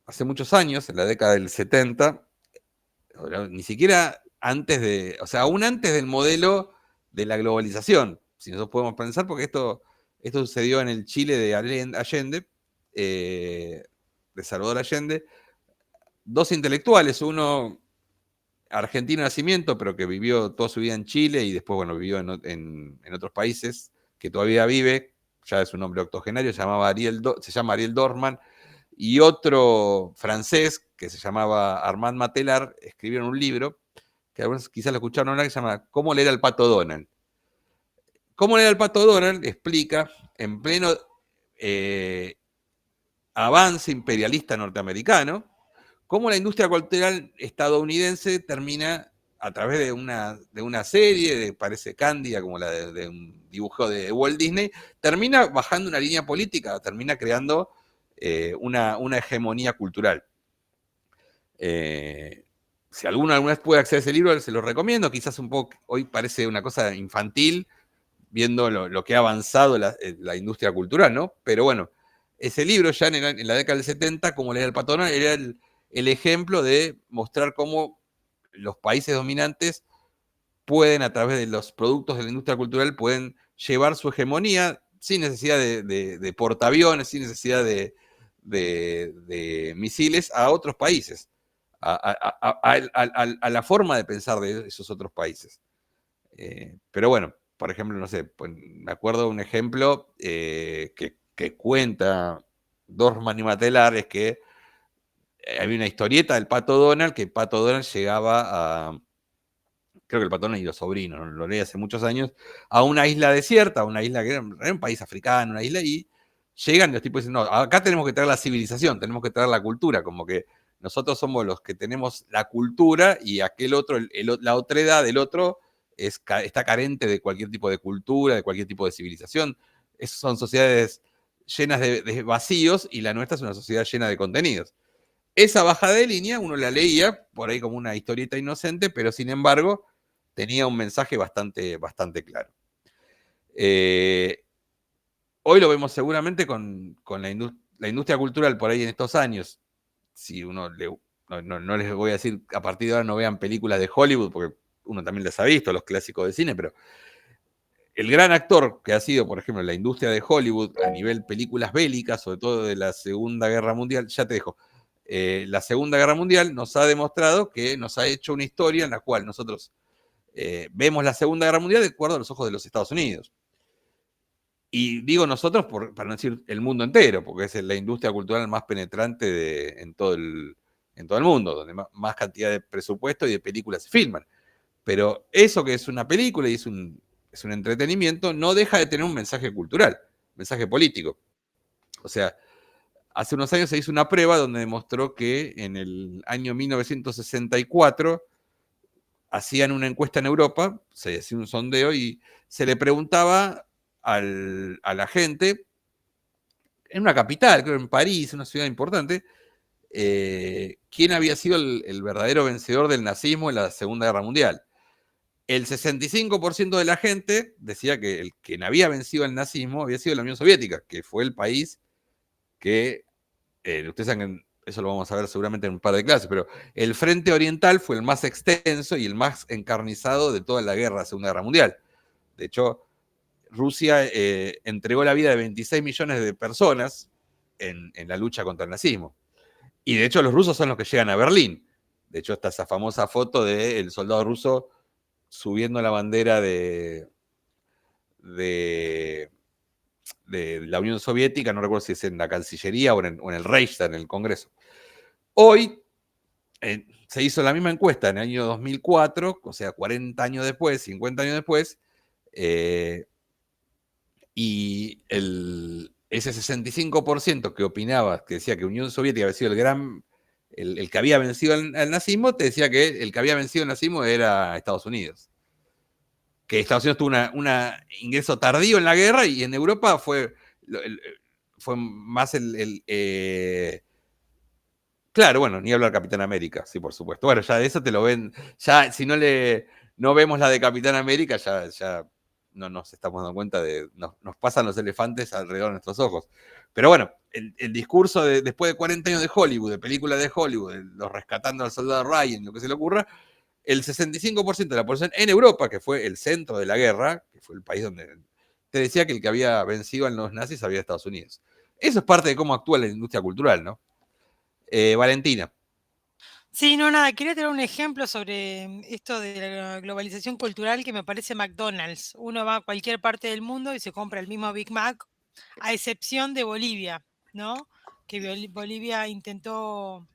hace muchos años, en la década del 70, ni siquiera aún antes del modelo de la globalización, si nosotros podemos pensar, porque esto sucedió en el Chile de Allende, de Salvador Allende, dos intelectuales, uno argentino de nacimiento, pero que vivió toda su vida en Chile y después, bueno, vivió en otros países, que todavía vive, ya es un hombre octogenario, se llama Ariel Dorfman, y otro francés que se llamaba Armand Matelar, escribieron un libro, que algunos quizás lo escucharon ahora, que se llama ¿Cómo leer al Pato Donald? ¿Cómo leer al Pato Donald? Explica, en pleno avance imperialista norteamericano, cómo la industria cultural estadounidense termina, a través de una serie, parece Cándida, como la de un dibujo de Walt Disney, termina bajando una línea política, termina creando una hegemonía cultural. Si alguna vez puede acceder a ese libro, se lo recomiendo. Quizás un poco, hoy parece una cosa infantil, viendo lo que ha avanzado la industria cultural, ¿no? Pero bueno, ese libro ya en la década del 70, como leía el Pato Donald, era el ejemplo de mostrar cómo los países dominantes pueden, a través de los productos de la industria cultural, pueden llevar su hegemonía sin necesidad de portaaviones, sin necesidad de misiles a otros países, a la forma de pensar de esos otros países. Pero bueno, por ejemplo, no sé, pues, me acuerdo de un ejemplo que cuenta Dorfman y Matelar, es que había una historieta del Pato Donald, que el Pato Donald llegaba a, creo que el Pato Donald y los sobrinos, ¿no? Lo leí hace muchos años, a una isla desierta, a una isla que era un país africano, una isla, y llegan y los tipos dicen, no, acá tenemos que traer la civilización, tenemos que traer la cultura, como que nosotros somos los que tenemos la cultura y aquel otro, la otra edad del otro está carente de cualquier tipo de cultura, de cualquier tipo de civilización. Son sociedades llenas de vacíos y la nuestra es una sociedad llena de contenidos. Esa bajada de línea uno la leía por ahí como una historieta inocente, pero sin embargo tenía un mensaje bastante, bastante claro. Hoy lo vemos seguramente con la industria cultural por ahí en estos años. Si uno no les voy a decir a partir de ahora no vean películas de Hollywood, porque uno también las ha visto, los clásicos de cine, pero el gran actor que ha sido, por ejemplo, la industria de Hollywood a nivel películas bélicas, sobre todo de la Segunda Guerra Mundial, ya te dejo, la Segunda Guerra Mundial nos ha demostrado que nos ha hecho una historia en la cual nosotros vemos la Segunda Guerra Mundial de acuerdo a los ojos de los Estados Unidos. Y digo nosotros para no decir el mundo entero, porque es la industria cultural más penetrante en todo el mundo, donde más cantidad de presupuesto y de películas se filman. Pero eso que es una película y es un entretenimiento, no deja de tener un mensaje cultural, mensaje político. O sea, hace unos años se hizo una prueba donde demostró que en el año 1964 hacían una encuesta en Europa, se hacía un sondeo y se le preguntaba a la gente, en una capital, creo en París, una ciudad importante, quién había sido el verdadero vencedor del nazismo en la Segunda Guerra Mundial. El 65% de la gente decía que quien había vencido el nazismo había sido la Unión Soviética, que fue el país que, ustedes saben que eso lo vamos a ver seguramente en un par de clases, pero el Frente Oriental fue el más extenso y el más encarnizado de toda la guerra, la Segunda Guerra Mundial. De hecho, Rusia entregó la vida de 26 millones de personas en la lucha contra el nazismo. Y de hecho los rusos son los que llegan a Berlín. De hecho está esa famosa foto del soldado ruso subiendo la bandera de la Unión Soviética, no recuerdo si es en la Cancillería o en el Reichstag, en el Congreso. Hoy se hizo la misma encuesta en el año 2004, o sea, 40 años después, 50 años después, y ese 65% que opinaba, que decía que Unión Soviética había sido el que había vencido al nazismo, te decía que el que había vencido el nazismo era Estados Unidos. Que Estados Unidos tuvo un ingreso tardío en la guerra y en Europa fue más claro, bueno, ni hablar Capitán América, sí, por supuesto. Bueno, ya de eso te lo ven, ya si no vemos la de Capitán América, ya no nos estamos dando cuenta nos pasan los elefantes alrededor de nuestros ojos. Pero bueno, el discurso después de 40 años de Hollywood, de películas de Hollywood, de los rescatando al soldado Ryan, lo que se le ocurra, el 65% de la población en Europa, que fue el centro de la guerra, que fue el país donde te decía que el que había vencido a los nazis había Estados Unidos. Eso es parte de cómo actúa la industria cultural, ¿no? Valentina. Sí, no, nada, quería tener un ejemplo sobre esto de la globalización cultural que me parece McDonald's. Uno va a cualquier parte del mundo y se compra el mismo Big Mac, a excepción de Bolivia, ¿no? Que Bolivia intentó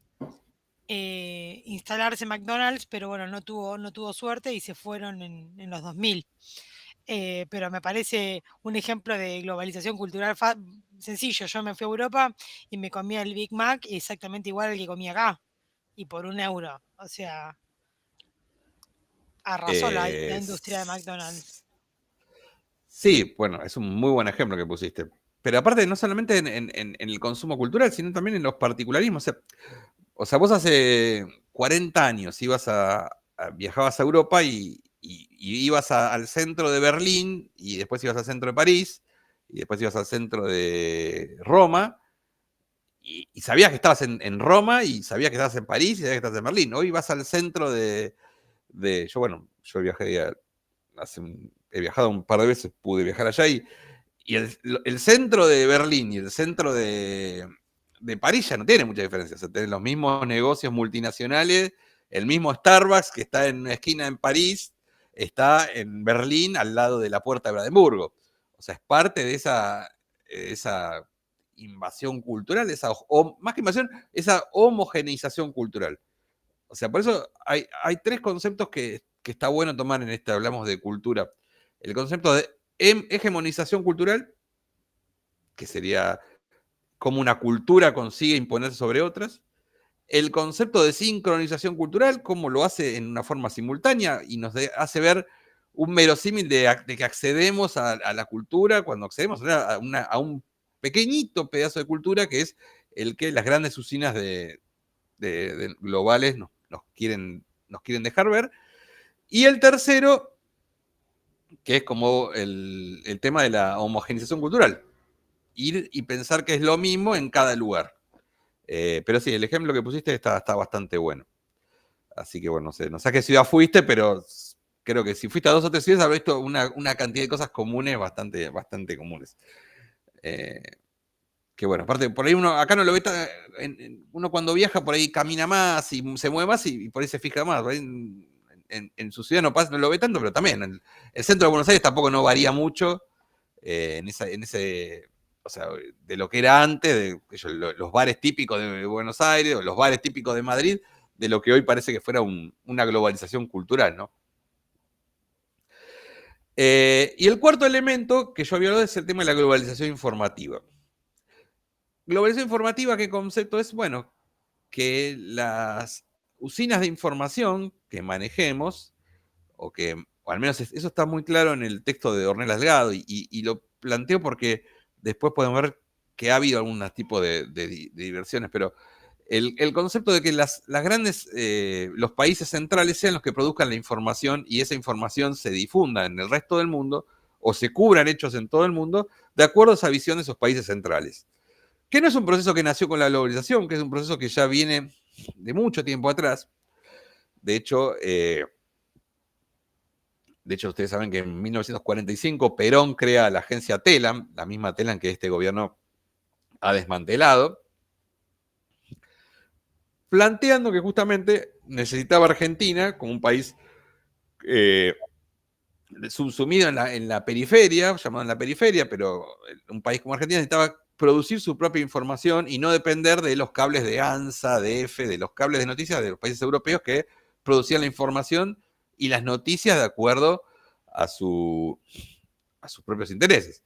instalarse McDonald's, pero bueno, no tuvo suerte y se fueron en los 2000. Pero me parece un ejemplo de globalización cultural sencillo. Yo me fui a Europa y me comía el Big Mac exactamente igual al que comía acá. Y por €1. O sea, arrasó la industria de McDonald's. Sí, bueno, es un muy buen ejemplo que pusiste. Pero aparte, no solamente en el consumo cultural, sino también en los particularismos. O sea, vos hace 40 años viajabas a Europa y ibas al centro de Berlín, y después ibas al centro de París, y después ibas al centro de Roma, y sabías que estabas en Roma, y sabías que estabas en París, y sabías que estabas en Berlín. Hoy vas al centro yo he viajado un par de veces, pude viajar allá, y el centro de Berlín y el centro de París ya no tiene mucha diferencia. O sea, tienen los mismos negocios multinacionales, el mismo Starbucks que está en una esquina en París, está en Berlín al lado de la Puerta de Brandenburgo. O sea, es parte de esa invasión cultural, más que invasión, esa homogeneización cultural. O sea, por eso hay tres conceptos que está bueno tomar en esta, hablamos de cultura. El concepto de hegemonización cultural, que sería cómo una cultura consigue imponerse sobre otras. El concepto de sincronización cultural, cómo lo hace en una forma simultánea y nos hace ver un verosímil de que accedemos a la cultura cuando accedemos a un pequeñito pedazo de cultura que es el que las grandes usinas globales nos quieren dejar ver. Y el tercero, que es como el tema de la homogeneización cultural. Ir y pensar que es lo mismo en cada lugar. Pero sí, el ejemplo que pusiste está bastante bueno. Así que bueno, no sé a qué ciudad fuiste, pero creo que si fuiste a 2 o 3 ciudades habrás visto una cantidad de cosas comunes, bastante comunes. Que bueno, aparte, por ahí uno acá no lo ve, uno cuando viaja por ahí camina más y se mueve más y por ahí se fija más. Por ahí en su ciudad no lo ve tanto, pero también el centro de Buenos Aires tampoco no varía mucho en ese, o sea, de lo que era antes, de los bares típicos de Buenos Aires, o los bares típicos de Madrid, de lo que hoy parece que fuera una globalización cultural, ¿no? Y el cuarto elemento que yo había hablado es el tema de la globalización informativa. Globalización informativa, ¿qué concepto es? Bueno, que las usinas de información que manejemos, o al menos eso está muy claro en el texto de Ornelas Delgado, y lo planteo porque después podemos ver que ha habido algún tipo de diversiones, pero el concepto de que los países centrales sean los que produzcan la información y esa información se difunda en el resto del mundo o se cubran hechos en todo el mundo de acuerdo a esa visión de esos países centrales. Que no es un proceso que nació con la globalización, que es un proceso que ya viene de mucho tiempo atrás. De hecho, ustedes saben que en 1945 Perón crea la agencia TELAM, la misma TELAM que este gobierno ha desmantelado, planteando que justamente necesitaba Argentina como un país subsumido en la periferia, llamado en la periferia, pero un país como Argentina necesitaba producir su propia información y no depender de los cables de ANSA, de EFE, de los cables de noticias de los países europeos que producían la información y las noticias de acuerdo a sus propios intereses.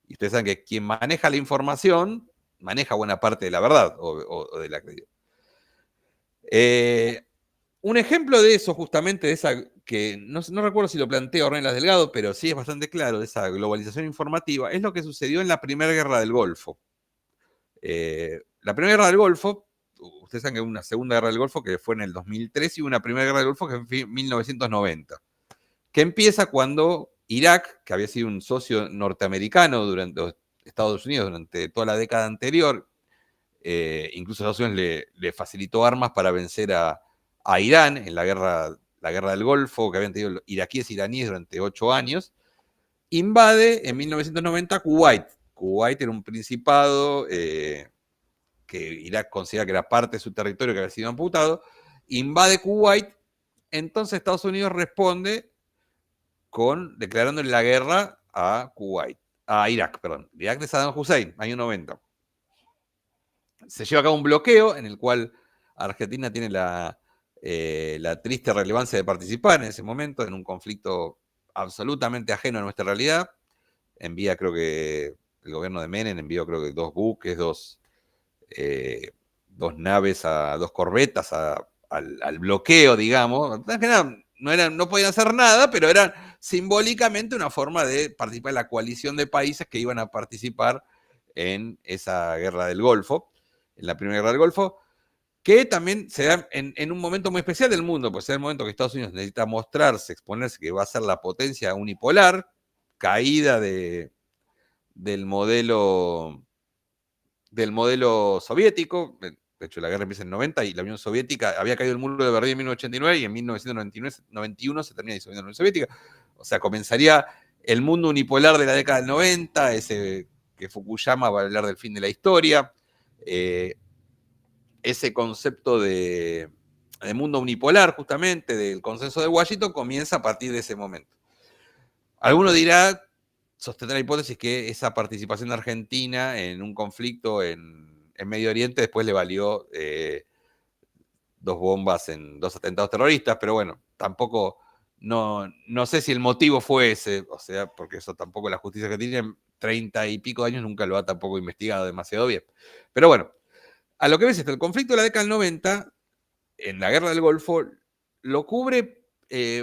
Y ustedes saben que quien maneja la información maneja buena parte de la verdad o de la credibilidad. Un ejemplo de eso, justamente, de esa que no recuerdo si lo plantea Ornelas Delgado, pero sí es bastante claro, de esa globalización informativa, es lo que sucedió en la Primera Guerra del Golfo. La Primera Guerra del Golfo, ustedes saben que hubo una Segunda Guerra del Golfo que fue en el 2003 y una Primera Guerra del Golfo que fue en 1990, que empieza cuando Irak, que había sido un socio norteamericano durante Estados Unidos durante toda la década anterior, incluso Estados Unidos le facilitó armas para vencer a Irán en la guerra del Golfo, que habían tenido iraquíes e iraníes durante 8 años, invade en 1990 Kuwait. Kuwait era un principado que Irak considera que era parte de su territorio que había sido amputado, invade Kuwait, entonces Estados Unidos responde declarándole la guerra a Irak de Saddam Hussein, año 90. Se lleva a cabo un bloqueo en el cual Argentina tiene la triste relevancia de participar en ese momento en un conflicto absolutamente ajeno a nuestra realidad. Envía, creo que el gobierno de Menem envió, creo que 2 buques, 2 naves, 2 corbetas al bloqueo, digamos. No podían hacer nada, pero eran simbólicamente una forma de participar en la coalición de países que iban a participar en esa guerra del Golfo, en la Primera Guerra del Golfo, que también se da en un momento muy especial del mundo, pues es el momento que Estados Unidos necesita mostrarse, exponerse que va a ser la potencia unipolar, caída del modelo del modelo soviético. De hecho, la guerra empieza en 90 y la Unión Soviética había caído el muro de Berlín en 1989 y en 1991 se termina disolviendo la Unión Soviética. O sea, comenzaría el mundo unipolar de la década del 90, ese que Fukuyama va a hablar del fin de la historia. Ese concepto de mundo unipolar, justamente, del consenso de Washington, comienza a partir de ese momento. Alguno dirá, sostendrá la hipótesis que esa participación de Argentina en un conflicto en Medio Oriente después le valió 2 bombas en 2 atentados terroristas, pero bueno, tampoco, no sé si el motivo fue ese, o sea, porque eso tampoco la justicia que tiene 30 y pico de años nunca lo ha tampoco investigado demasiado bien. Pero bueno, a lo que ves, el conflicto de la década del 90, en la guerra del Golfo, lo cubre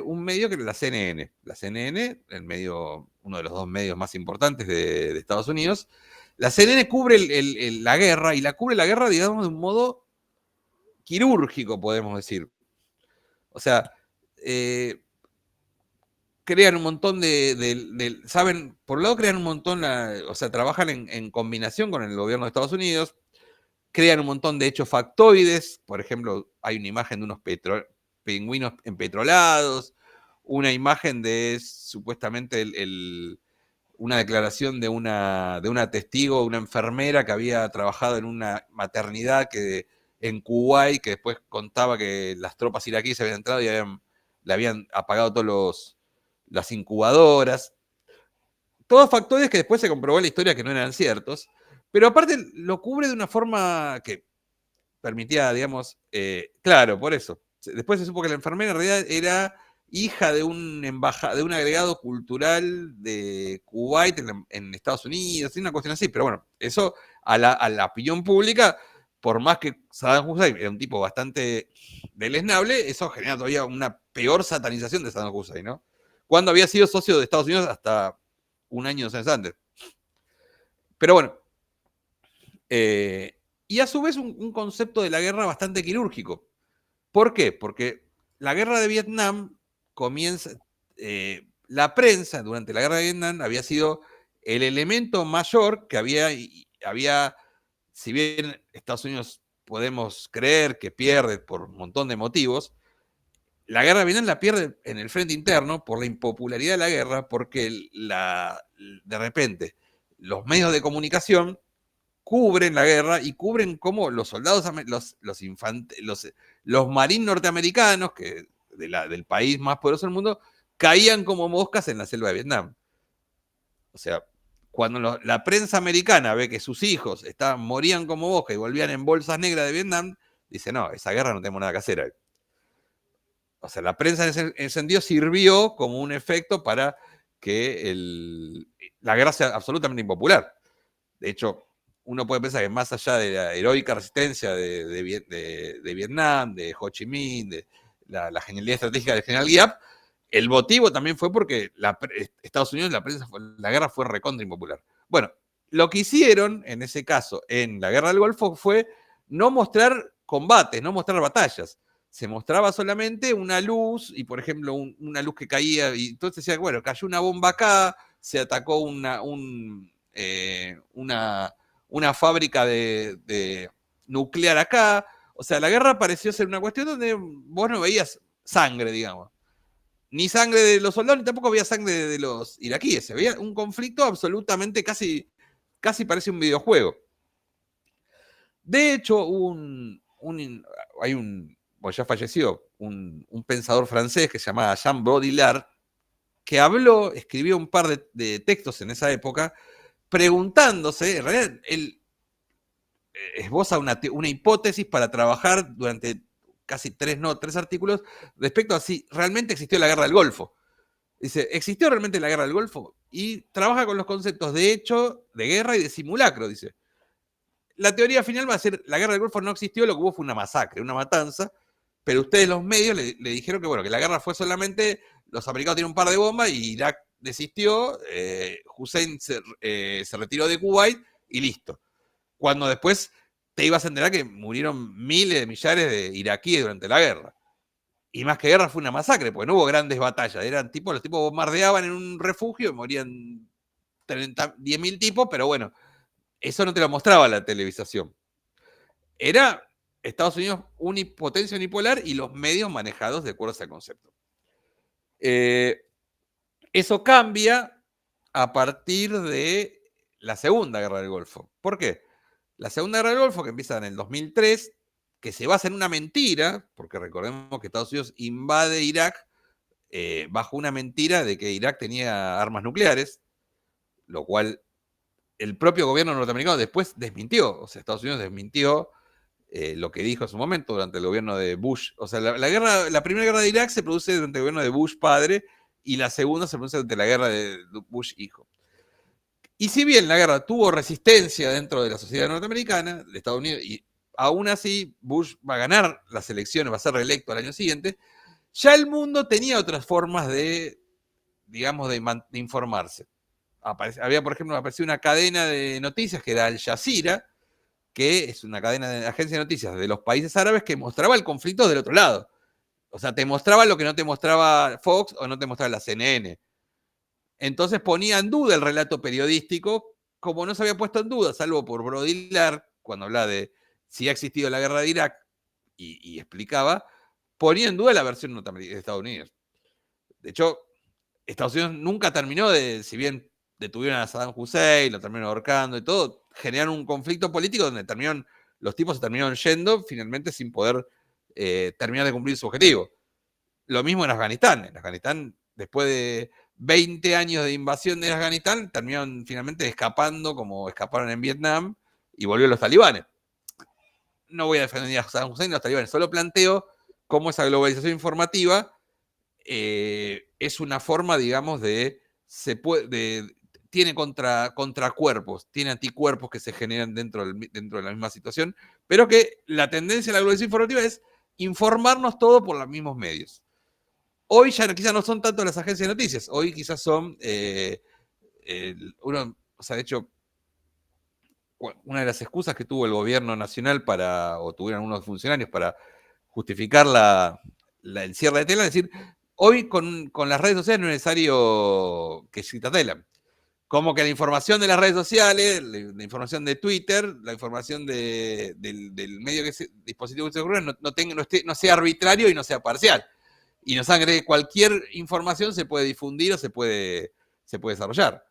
un medio que es la CNN. La CNN, el medio, uno de los 2 medios más importantes de Estados Unidos. La CNN cubre la guerra, y la cubre la guerra, digamos, de un modo quirúrgico, podemos decir. O sea, crean un montón saben, por un lado crean un montón, o sea, trabajan en combinación con el gobierno de Estados Unidos, crean un montón de hechos factoides. Por ejemplo, hay una imagen de unos pingüinos empetrolados, una imagen de supuestamente una declaración de una testigo, una enfermera que había trabajado en una maternidad en Kuwait, que después contaba que las tropas iraquíes habían entrado y le habían apagado todas las incubadoras. Todos factores que después se comprobó en la historia que no eran ciertos, pero aparte lo cubre de una forma que permitía, digamos, claro, por eso. Después se supo que la enfermera en realidad era hija de un agregado cultural de Kuwait en Estados Unidos, una cuestión así, pero bueno, eso a la opinión pública, por más que Saddam Hussein era un tipo bastante deleznable, eso genera todavía una peor satanización de Saddam Hussein, ¿no? Cuando había sido socio de Estados Unidos hasta un año antes. Pero bueno, y a su vez un concepto de la guerra bastante quirúrgico. ¿Por qué? Porque la guerra de Vietnam comienza, la prensa durante la guerra de Vietnam había sido el elemento mayor que había, si bien Estados Unidos podemos creer que pierde por un montón de motivos, la guerra de Vietnam la pierde en el frente interno por la impopularidad de la guerra, porque de repente los medios de comunicación cubren la guerra y cubren cómo los soldados, los marines norteamericanos, que del país más poderoso del mundo, caían como moscas en la selva de Vietnam. O sea, cuando la prensa americana ve que sus hijos morían como moscas y volvían en bolsas negras de Vietnam, dice, no, esa guerra no tenemos nada que hacer ahí. O sea, la prensa en ese sentido sirvió como un efecto para que la guerra sea absolutamente impopular. De hecho, uno puede pensar que más allá de la heroica resistencia de Vietnam, de Ho Chi Minh, de la genialidad estratégica del general Giap, el motivo también fue porque Estados Unidos, la guerra fue recontra impopular. Bueno, lo que hicieron en ese caso, en la guerra del Golfo, fue no mostrar combates, no mostrar batallas. Se mostraba solamente una luz, y por ejemplo, una luz que caía, y entonces decía, bueno, cayó una bomba acá, se atacó una fábrica de nuclear acá. O sea, la guerra pareció ser una cuestión donde vos no veías sangre, digamos. Ni sangre de los soldados, ni tampoco había sangre de los iraquíes. Se veía un conflicto absolutamente casi parece un videojuego. De hecho, pues ya falleció, un pensador francés que se llamaba Jean Baudrillard, que escribió un par de textos en esa época, preguntándose, en realidad él esboza una hipótesis para trabajar durante casi 3 artículos respecto a si realmente existió la guerra del Golfo. Dice, ¿existió realmente la guerra del Golfo? Y trabaja con los conceptos de hecho, de guerra y de simulacro, dice. La teoría final va a ser, la guerra del Golfo no existió, lo que hubo fue una masacre, una matanza, pero ustedes los medios le dijeron que, bueno, que la guerra fue solamente, los americanos tienen un par de bombas y Irak desistió, Hussein se retiró de Kuwait y listo. Cuando después te ibas a enterar que murieron miles de millares de iraquíes durante la guerra. Y más que guerra fue una masacre, porque no hubo grandes batallas. Los tipos bombardeaban en un refugio y morían 10.000 tipos, pero bueno, eso no te lo mostraba la televisación. Era Estados Unidos potencia unipolar y los medios manejados de acuerdo a ese concepto. Eso cambia a partir de la Segunda Guerra del Golfo. ¿Por qué? La Segunda Guerra del Golfo, que empieza en el 2003, que se basa en una mentira, porque recordemos que Estados Unidos invade Irak bajo una mentira de que Irak tenía armas nucleares, lo cual el propio gobierno norteamericano después desmintió. O sea, Estados Unidos desmintió lo que dijo en su momento durante el gobierno de Bush. O sea, la primera guerra de Irak se produce durante el gobierno de Bush padre y la segunda se produce durante la guerra de Bush hijo. Y si bien la guerra tuvo resistencia dentro de la sociedad norteamericana, de Estados Unidos, y aún así Bush va a ganar las elecciones, va a ser reelecto al año siguiente, ya el mundo tenía otras formas de, digamos, de informarse. Había, por ejemplo, apareció una cadena de noticias que era Al Jazeera, que es una cadena de agencia de noticias de los países árabes que mostraba el conflicto del otro lado. O sea, te mostraba lo que no te mostraba Fox o no te mostraba la CNN. Entonces ponía en duda el relato periodístico, como no se había puesto en duda, salvo por Brody Lark, cuando hablaba de si ha existido la guerra de Irak, y explicaba, ponía en duda la versión de Estados Unidos. De hecho, Estados Unidos nunca terminó si bien detuvieron a Saddam Hussein, lo terminaron ahorcando y todo, generaron un conflicto político donde los tipos se terminaron yendo finalmente sin poder terminar de cumplir su objetivo. Lo mismo en Afganistán. En Afganistán, después de 20 años de invasión de Afganistán, terminaron finalmente escapando como escaparon en Vietnam y volvieron los talibanes. No voy a defender a Saddam Hussein ni a los talibanes, solo planteo cómo esa globalización informativa es una forma, digamos, tiene contracuerpos, tiene anticuerpos que se generan dentro de la misma situación, pero que la tendencia de la globalización informativa es informarnos todo por los mismos medios. Hoy ya quizás no son tanto las agencias de noticias, hoy quizás son, de hecho, una de las excusas que tuvo el gobierno nacional o tuvieron algunos funcionarios para justificar el cierre de Telam, es decir, hoy con las redes sociales no es necesario que exista Telam. Como que la información de las redes sociales, la información de Twitter, la información del medio dispositivo que se ocurre, no sea arbitrario y no sea parcial. Y nos hagan creer que cualquier información se puede difundir o se puede desarrollar.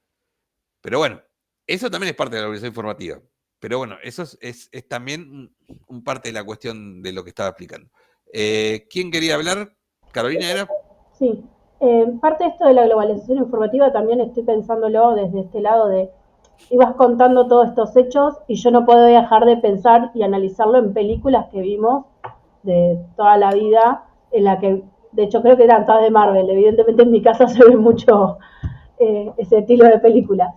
Pero bueno, eso también es parte de la organización informativa. Pero bueno, eso es también un parte de la cuestión de lo que estaba explicando. ¿Quién quería hablar? ¿Carolina era? Sí. Parte de esto de la globalización informativa también estoy pensándolo desde este lado de ibas contando todos estos hechos y yo no puedo dejar de pensar y analizarlo en películas que vimos de toda la vida, en la que, de hecho, creo que eran todas de Marvel. Evidentemente en mi casa se ve mucho ese estilo de películas.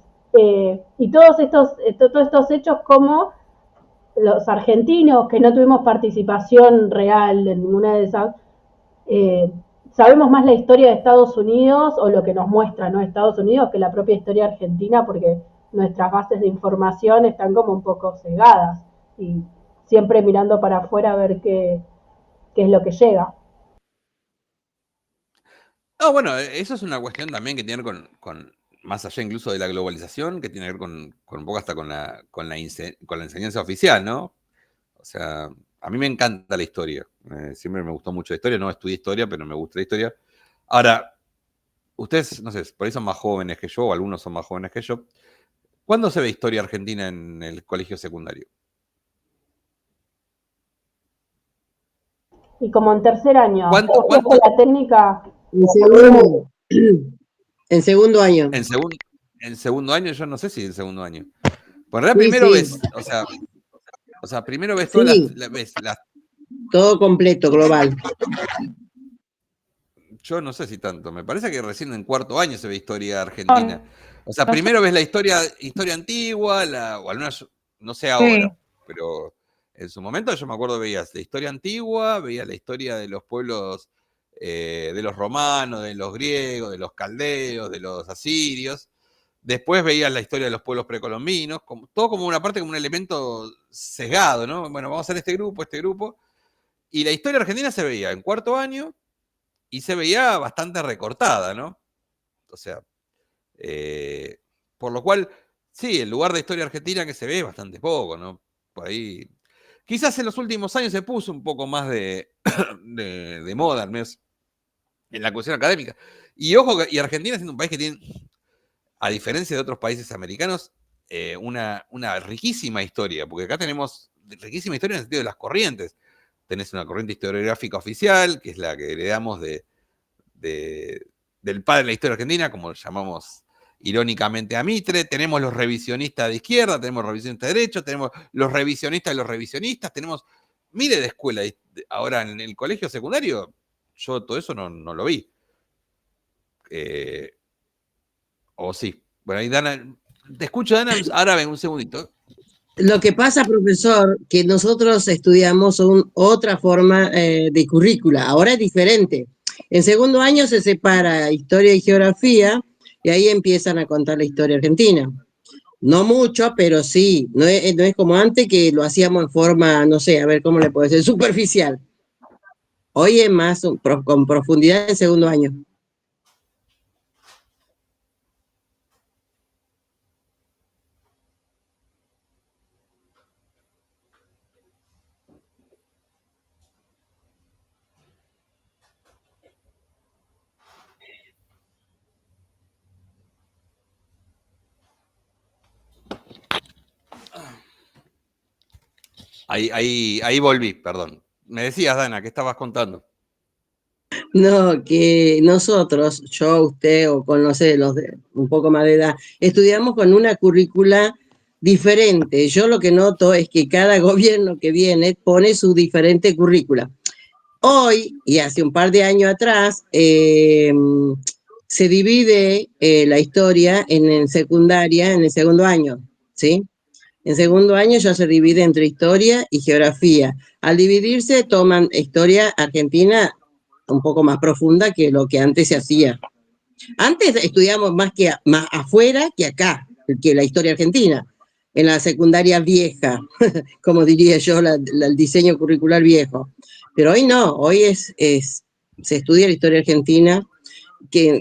Y todos estos hechos, como los argentinos que no tuvimos participación real en ninguna de esas, sabemos más la historia de Estados Unidos o lo que nos muestra, ¿no?, Estados Unidos, que la propia historia argentina, porque nuestras bases de información están como un poco cegadas y siempre mirando para afuera a ver qué es lo que llega. No, bueno, eso es una cuestión también que tiene que ver con más allá incluso de la globalización, que tiene que ver con un poco hasta con la enseñanza oficial, ¿no? O sea, a mí me encanta la historia. Siempre me gustó mucho la historia. No estudié historia, pero me gusta la historia. Ahora, ustedes, no sé, por ahí son más jóvenes que yo, o algunos son más jóvenes que yo. ¿Cuándo se ve historia argentina en el colegio secundario? Y como en tercer año. ¿Cuánto? La técnica. En segundo año. En segundo año, yo no sé si en segundo año. Por realidad, primero ves, o sea, primero ves todas las. Todo completo, global. Yo no sé si tanto. Me parece que recién en cuarto año se ve historia argentina. O sea, primero ves la historia antigua, o al menos, no sé ahora, pero en su momento yo me acuerdo veías la historia antigua, veías la historia de los pueblos, de los romanos, de los griegos, de los caldeos, de los asirios. Después veías la historia de los pueblos precolombinos, todo como una parte, como un elemento sesgado, ¿no? Bueno, vamos a hacer este grupo. Y la historia argentina se veía en cuarto año y se veía bastante recortada, ¿no? O sea, por lo cual, sí, el lugar de historia argentina que se ve bastante poco, ¿no? Por ahí. Quizás en los últimos años se puso un poco más de moda, al menos en la cuestión académica. Y ojo, y Argentina siendo un país que tiene, a diferencia de otros países americanos, una riquísima historia, porque acá tenemos riquísima historia en el sentido de las corrientes. Tenés una corriente historiográfica oficial, que es la que heredamos del padre de la historia argentina, como lo llamamos irónicamente a Mitre. Tenemos los revisionistas de izquierda, tenemos los revisionistas de derecha, tenemos los revisionistas de los revisionistas, tenemos miles de escuelas. Ahora en el colegio secundario, yo todo eso no lo vi. O sí. Bueno, ahí Dana, te escucho, Dana, ahora ven un segundito. Lo que pasa, profesor, que nosotros estudiamos otra forma de currícula. Ahora es diferente. En segundo año se separa historia y geografía y ahí empiezan a contar la historia argentina. No mucho, pero sí. No es como antes que lo hacíamos en forma, no sé, a ver cómo le puede ser, superficial. Hoy es más con profundidad en segundo año. Ahí volví, perdón. Me decías, Dana, ¿qué estabas contando? No, que nosotros, yo, usted o con, no sé, los de un poco más de edad, estudiamos con una currícula diferente. Yo lo que noto es que cada gobierno que viene pone su diferente currícula. Hoy, y hace un par de años atrás, se divide la historia en secundaria, en el segundo año, ¿sí? En segundo año ya se divide entre historia y geografía. Al dividirse toman historia argentina un poco más profunda que lo que antes se hacía. Antes estudiamos más afuera que acá, que la historia argentina, en la secundaria vieja, como diría yo, el diseño curricular viejo. Pero hoy no, hoy se estudia la historia argentina, que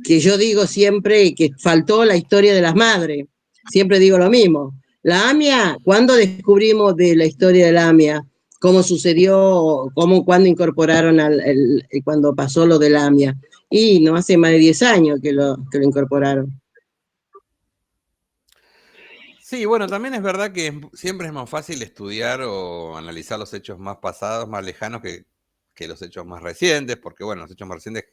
yo digo siempre que faltó la historia de las madres. Siempre digo lo mismo. La AMIA, ¿cuándo descubrimos de la historia de la AMIA? ¿Cómo sucedió? ¿Cuándo incorporaron cuando pasó lo de la AMIA? Y no hace más de 10 años que lo incorporaron. Sí, bueno, también es verdad que siempre es más fácil estudiar o analizar los hechos más pasados, más lejanos que los hechos más recientes, porque bueno, los hechos más recientes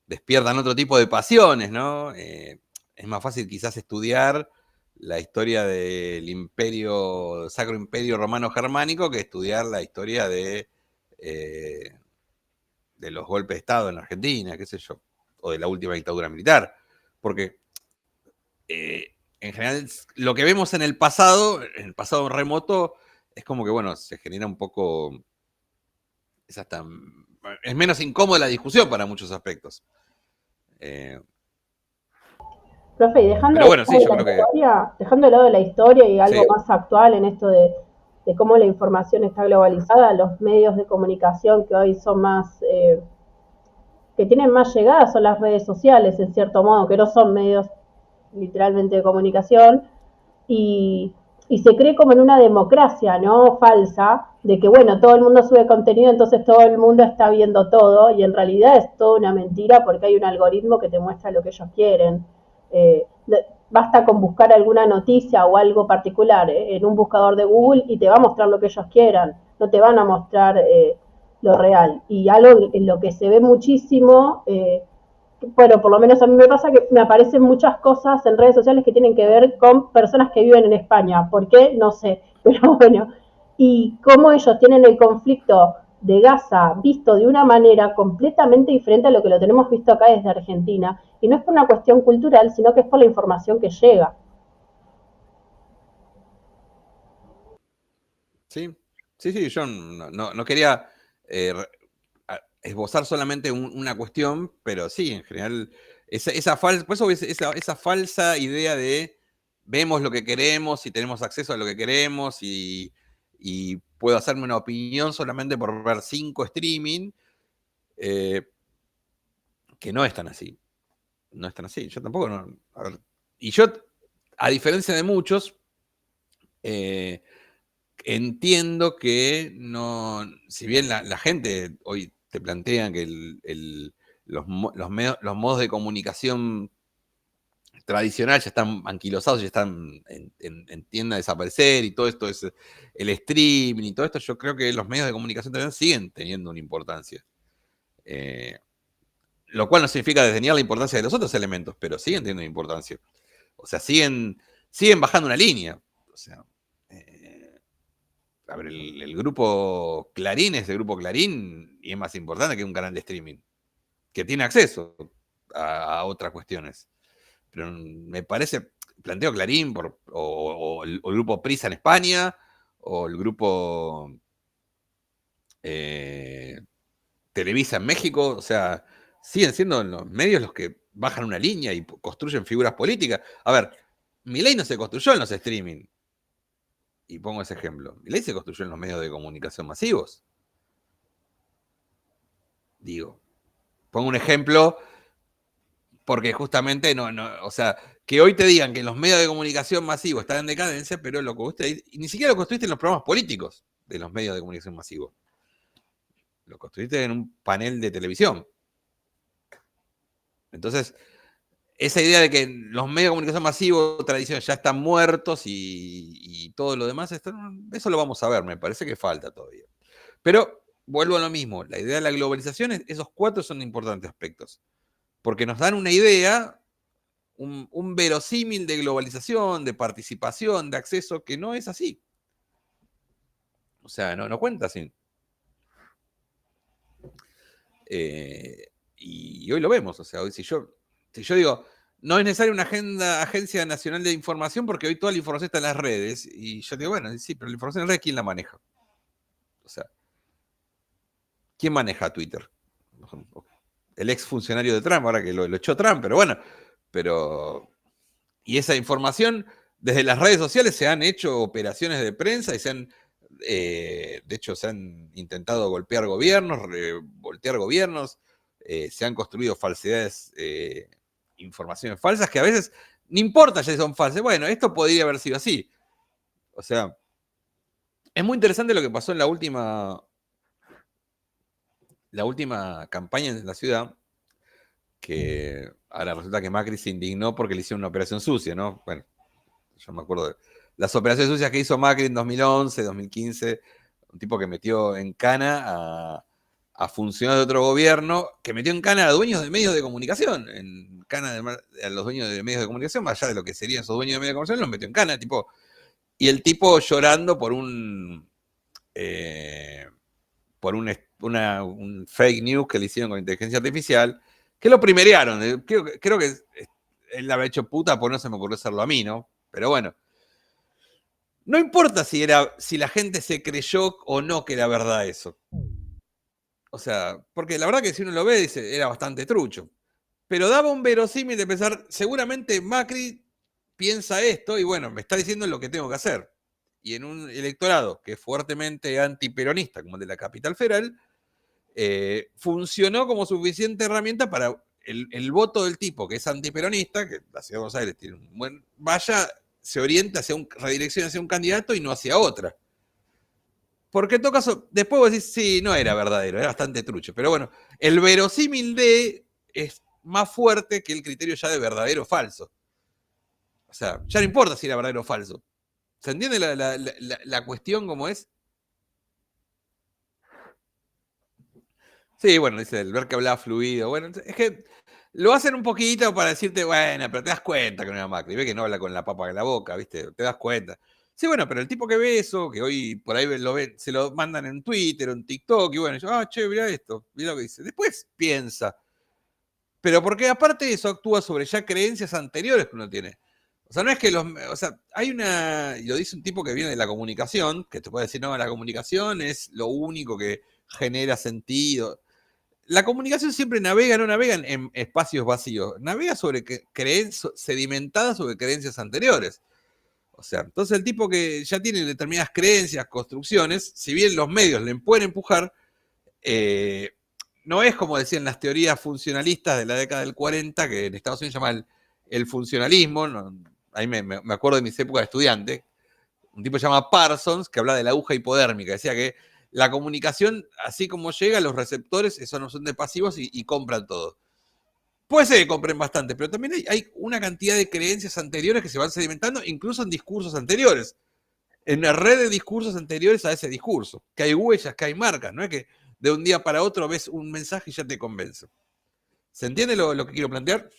despiertan otro tipo de pasiones, ¿no? Es más fácil quizás estudiar la historia del Sacro Imperio Romano Germánico que estudiar la historia de los golpes de Estado en Argentina, qué sé yo, o de la última dictadura militar, porque en general lo que vemos en el pasado remoto, es como que, bueno, se genera un poco, es menos incómoda la discusión para muchos aspectos. Profe, y dejando Pero bueno, sí, de yo la creo que... historia, dejando de lado la historia y algo Sí. más actual en esto de cómo la información está globalizada, los medios de comunicación que hoy son más, que tienen más llegada son las redes sociales, en cierto modo, que no son medios literalmente de comunicación, y, y se cree como en una democracia, ¿no? Falsa, de que, bueno, todo el mundo sube contenido, entonces todo el mundo está viendo todo, y en realidad es toda una mentira porque hay un algoritmo que te muestra lo que ellos quieren. Eh, basta con buscar alguna noticia o algo particular en un buscador de Google y te va a mostrar lo que ellos quieran, no te van a mostrar lo real. Y algo en lo que se ve muchísimo, bueno, por lo menos a mí me pasa que me aparecen muchas cosas en redes sociales que tienen que ver con personas que viven en España. ¿Por qué? No sé, pero bueno. Y cómo ellos tienen el conflicto de Gaza visto de una manera completamente diferente a lo que lo tenemos visto acá desde Argentina. Y no es por una cuestión cultural, sino que es por la información que llega. Sí, sí, yo no quería esbozar solamente una cuestión, pero sí, en general, por eso esa falsa idea de vemos lo que queremos y tenemos acceso a lo que queremos y puedo hacerme una opinión solamente por ver 5 streaming, que no es tan así. No es tan así. Yo tampoco, a ver, y yo a diferencia de muchos, entiendo que no, si bien la gente hoy te plantean que los modos de comunicación tradicional ya están anquilosados, ya están en tienda a desaparecer y todo esto es el streaming y todo esto, yo creo que los medios de comunicación también siguen teniendo una importancia. Lo cual no significa desdeñar la importancia de los otros elementos, pero siguen teniendo importancia. O sea, siguen bajando una línea. O sea, a ver, el grupo Clarín es el grupo Clarín y es más importante que un canal de streaming, que tiene acceso a otras cuestiones. Pero me parece, planteo Clarín o el grupo Prisa en España, o el grupo Televisa en México, o sea, siguen siendo los medios los que bajan una línea y construyen figuras políticas. A ver, Milei no se construyó en los streaming. Y pongo ese ejemplo. Milei se construyó en los medios de comunicación masivos. Digo, pongo un ejemplo porque justamente o sea, que hoy te digan que los medios de comunicación masivos están en decadencia, pero lo que usted, y ni siquiera lo construiste en los programas políticos de los medios de comunicación masivos. Lo construiste en un panel de televisión. Entonces, esa idea de que los medios de comunicación masivos tradicionales ya están muertos y todo lo demás, eso lo vamos a ver, me parece que falta todavía. Pero vuelvo a lo mismo, la idea de la globalización, esos 4 son importantes aspectos, porque nos dan una idea, un verosímil de globalización, de participación, de acceso, que no es así. O sea, no cuenta así. Y hoy lo vemos, o sea, hoy si yo digo, no es necesaria una agencia nacional de información porque hoy toda la información está en las redes, y yo digo, bueno, sí, pero la información en las redes, ¿quién la maneja? O sea, ¿quién maneja Twitter? El ex funcionario de Trump, ahora que lo echó Trump, pero bueno, y esa información, desde las redes sociales se han hecho operaciones de prensa y de hecho se han intentado voltear gobiernos, se han construido falsedades, informaciones falsas que a veces no importa ya si son falsas. Bueno, esto podría haber sido así. O sea, es muy interesante lo que pasó en la última campaña en la ciudad, que ahora resulta que Macri se indignó porque le hicieron una operación sucia, ¿no? Bueno, yo me acuerdo de las operaciones sucias que hizo Macri en 2011, 2015, un tipo que metió en cana a funcionarios de otro gobierno, que metió en cana a dueños de medios de comunicación, en cana a los dueños de medios de comunicación, más allá de lo que serían esos dueños de medios de comunicación, los metió en cana, tipo, y el tipo llorando por un fake news que le hicieron con inteligencia artificial, que lo primerearon. Creo que él habrá hecho puta porque no se me ocurrió hacerlo a mí, ¿no? Pero bueno, no importa si la gente se creyó o no que era verdad eso. O sea, porque la verdad que si uno lo ve, dice, era bastante trucho. Pero daba un verosímil de pensar, seguramente Macri piensa esto y bueno, me está diciendo lo que tengo que hacer. Y en un electorado que es fuertemente antiperonista, como el de la Capital Federal, funcionó como suficiente herramienta para el voto del tipo que es antiperonista, que la Ciudad de Buenos Aires tiene un buen... se orienta redirecciona hacia un candidato y no hacia otra. Porque en todo caso, después vos decís, sí, no era verdadero, era bastante trucho. Pero bueno, el verosímil es más fuerte que el criterio ya de verdadero o falso. O sea, ya no importa si era verdadero o falso. ¿Se entiende la cuestión como es? Sí, bueno, dice el ver que hablaba fluido. Bueno, es que lo hacen un poquito para decirte, bueno, pero te das cuenta que no era Macri, ve que no habla con la papa en la boca, ¿viste? Te das cuenta. Sí, bueno, pero el tipo que ve eso, que hoy por ahí lo ven, se lo mandan en Twitter o en TikTok, y bueno, yo, che, mirá esto, mirá lo que dice. Después piensa. Pero porque aparte de eso actúa sobre ya creencias anteriores que uno tiene. O sea, no es que o sea, hay y lo dice un tipo que viene de la comunicación, que te puede decir, no, la comunicación es lo único que genera sentido. La comunicación siempre no navega en espacios vacíos, navega sobre creencias sedimentadas sobre creencias anteriores. O sea, entonces el tipo que ya tiene determinadas creencias, construcciones, si bien los medios le pueden empujar, no es como decían las teorías funcionalistas de la década del 40, que en Estados Unidos se llama el funcionalismo, ahí me acuerdo de mis épocas de estudiante, un tipo llamado Parsons, que habla de la aguja hipodérmica, decía que la comunicación, así como llega, los receptores son de pasivos y compran todo. Puede ser que compren bastante, pero también hay una cantidad de creencias anteriores que se van sedimentando, incluso en discursos anteriores, en la red de discursos anteriores a ese discurso, que hay huellas, que hay marcas, no es que de un día para otro ves un mensaje y ya te convence. ¿Se entiende lo que quiero plantear?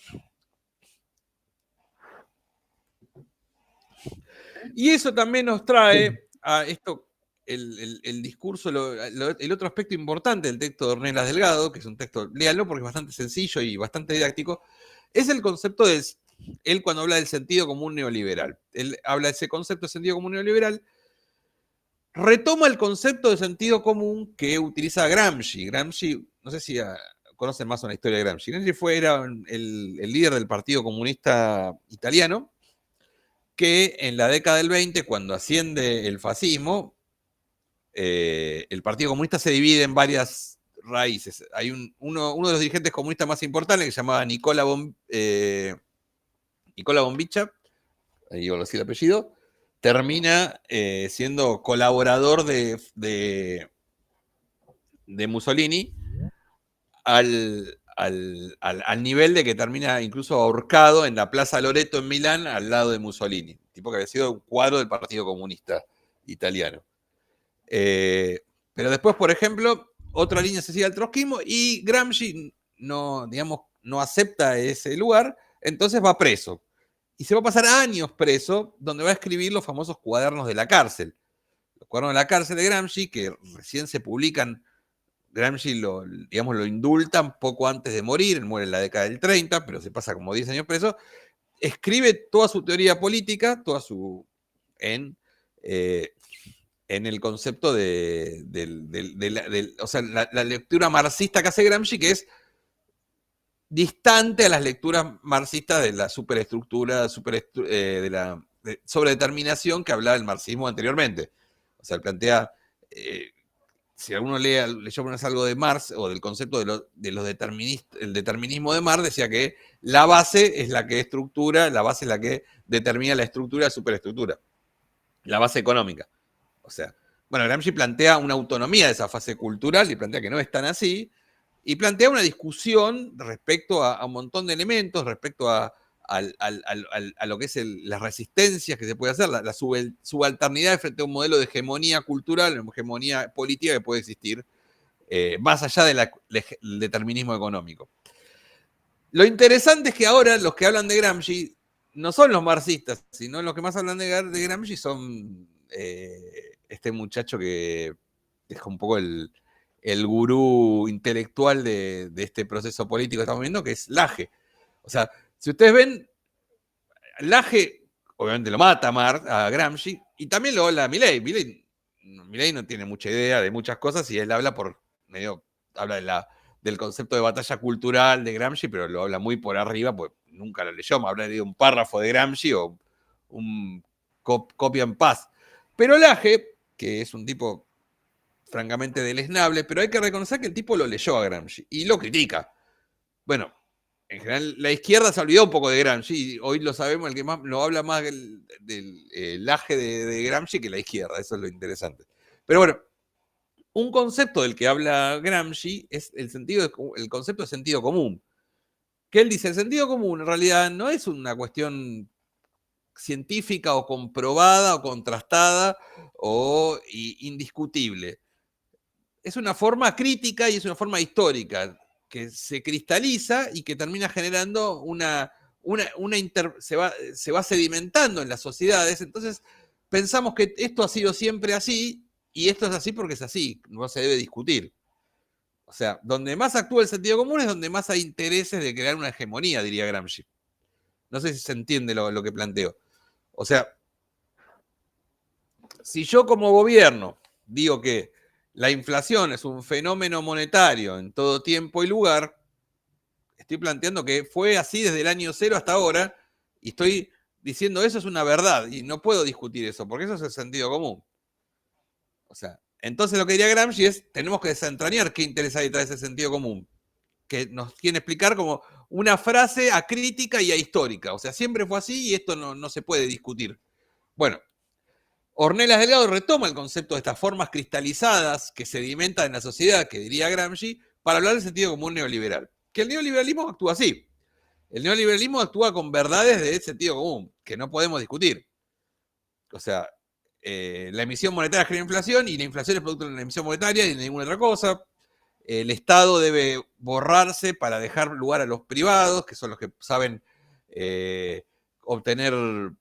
Y eso también nos trae a esto, el discurso, el otro aspecto importante del texto de Ornelas Delgado, que es un texto, léalo porque es bastante sencillo y bastante didáctico, es el concepto de, él cuando habla del sentido común neoliberal, él habla de ese concepto de sentido común neoliberal, retoma el concepto de sentido común que utiliza Gramsci. Gramsci, no sé si conocen más una historia de Gramsci. Gramsci era el líder del Partido Comunista Italiano, que en la década del 20, cuando asciende el fascismo, el Partido Comunista se divide en varias raíces. Hay uno de los dirigentes comunistas más importantes que se llamaba Nicola Bombicha, ahí iba a decir el apellido, termina siendo colaborador de Mussolini al nivel de que termina incluso ahorcado en la Plaza Loreto en Milán al lado de Mussolini, tipo que había sido un cuadro del Partido Comunista Italiano. Pero después, por ejemplo, otra línea se sigue al trotskismo y Gramsci no acepta ese lugar, entonces va preso. Y se va a pasar años preso, donde va a escribir los famosos cuadernos de la cárcel. Los cuadernos de la cárcel de Gramsci, que recién se publican. Gramsci lo indultan poco antes de morir, él muere en la década del 30, pero se pasa como 10 años preso. Escribe toda su teoría política, en el concepto la lectura marxista que hace Gramsci, que es distante a las lecturas marxistas de la superestructura, de la sobredeterminación que hablaba el marxismo anteriormente. O sea, plantea, si alguno leyó algo de Marx o del concepto el determinismo de Marx, decía que la base es la que estructura, la base es la que determina la estructura de la superestructura, la base económica. O sea, bueno, Gramsci plantea una autonomía de esa fase cultural y plantea que no es tan así, y plantea una discusión respecto a un montón de elementos, respecto a lo que es las resistencias que se puede hacer, la subalternidad frente a un modelo de hegemonía cultural, una hegemonía política que puede existir más allá del determinismo económico. Lo interesante es que ahora los que hablan de Gramsci no son los marxistas, sino los que más hablan de Gramsci son este muchacho que es un poco el gurú intelectual de este proceso político que estamos viendo, que es Laje. O sea, si ustedes ven, Laje obviamente lo mata a Gramsci y también lo habla a Milei. Milei no tiene mucha idea de muchas cosas y él habla del concepto de batalla cultural de Gramsci, pero lo habla muy por arriba, pues nunca lo leyó, me habrá leído un párrafo de Gramsci o un copia en paz. Pero Laje, que es un tipo francamente deleznable, pero hay que reconocer que el tipo lo leyó a Gramsci y lo critica. Bueno, en general la izquierda se olvidó un poco de Gramsci y hoy lo sabemos, el que más lo habla más del Laje de Gramsci que la izquierda, eso es lo interesante. Pero bueno, un concepto del que habla Gramsci es el concepto de sentido común. Que él dice, el sentido común en realidad no es una cuestión científica o comprobada o contrastada o indiscutible. Es una forma crítica y es una forma histórica que se cristaliza y que termina generando se va sedimentando en las sociedades. Entonces pensamos que esto ha sido siempre así y esto es así porque es así, no se debe discutir. O sea, donde más actúa el sentido común es donde más hay intereses de crear una hegemonía, diría Gramsci. No sé si se entiende lo que planteo. O sea, si yo como gobierno digo que la inflación es un fenómeno monetario en todo tiempo y lugar, estoy planteando que fue así desde el año 0 hasta ahora y estoy diciendo eso es una verdad y no puedo discutir eso porque eso es el sentido común. O sea, entonces lo que diría Gramsci es tenemos que desentrañar qué interés hay detrás de ese sentido común. que nos quieren explicar como una frase acrítica y ahistórica. O sea, siempre fue así y esto no se puede discutir. Bueno, Ornelas Delgado retoma el concepto de estas formas cristalizadas que sedimentan en la sociedad, que diría Gramsci, para hablar del sentido común neoliberal. Que el neoliberalismo actúa así. El neoliberalismo actúa con verdades de sentido común, que no podemos discutir. O sea, la emisión monetaria genera inflación y la inflación es producto de la emisión monetaria y de ninguna otra cosa. El Estado debe borrarse para dejar lugar a los privados, que son los que saben obtener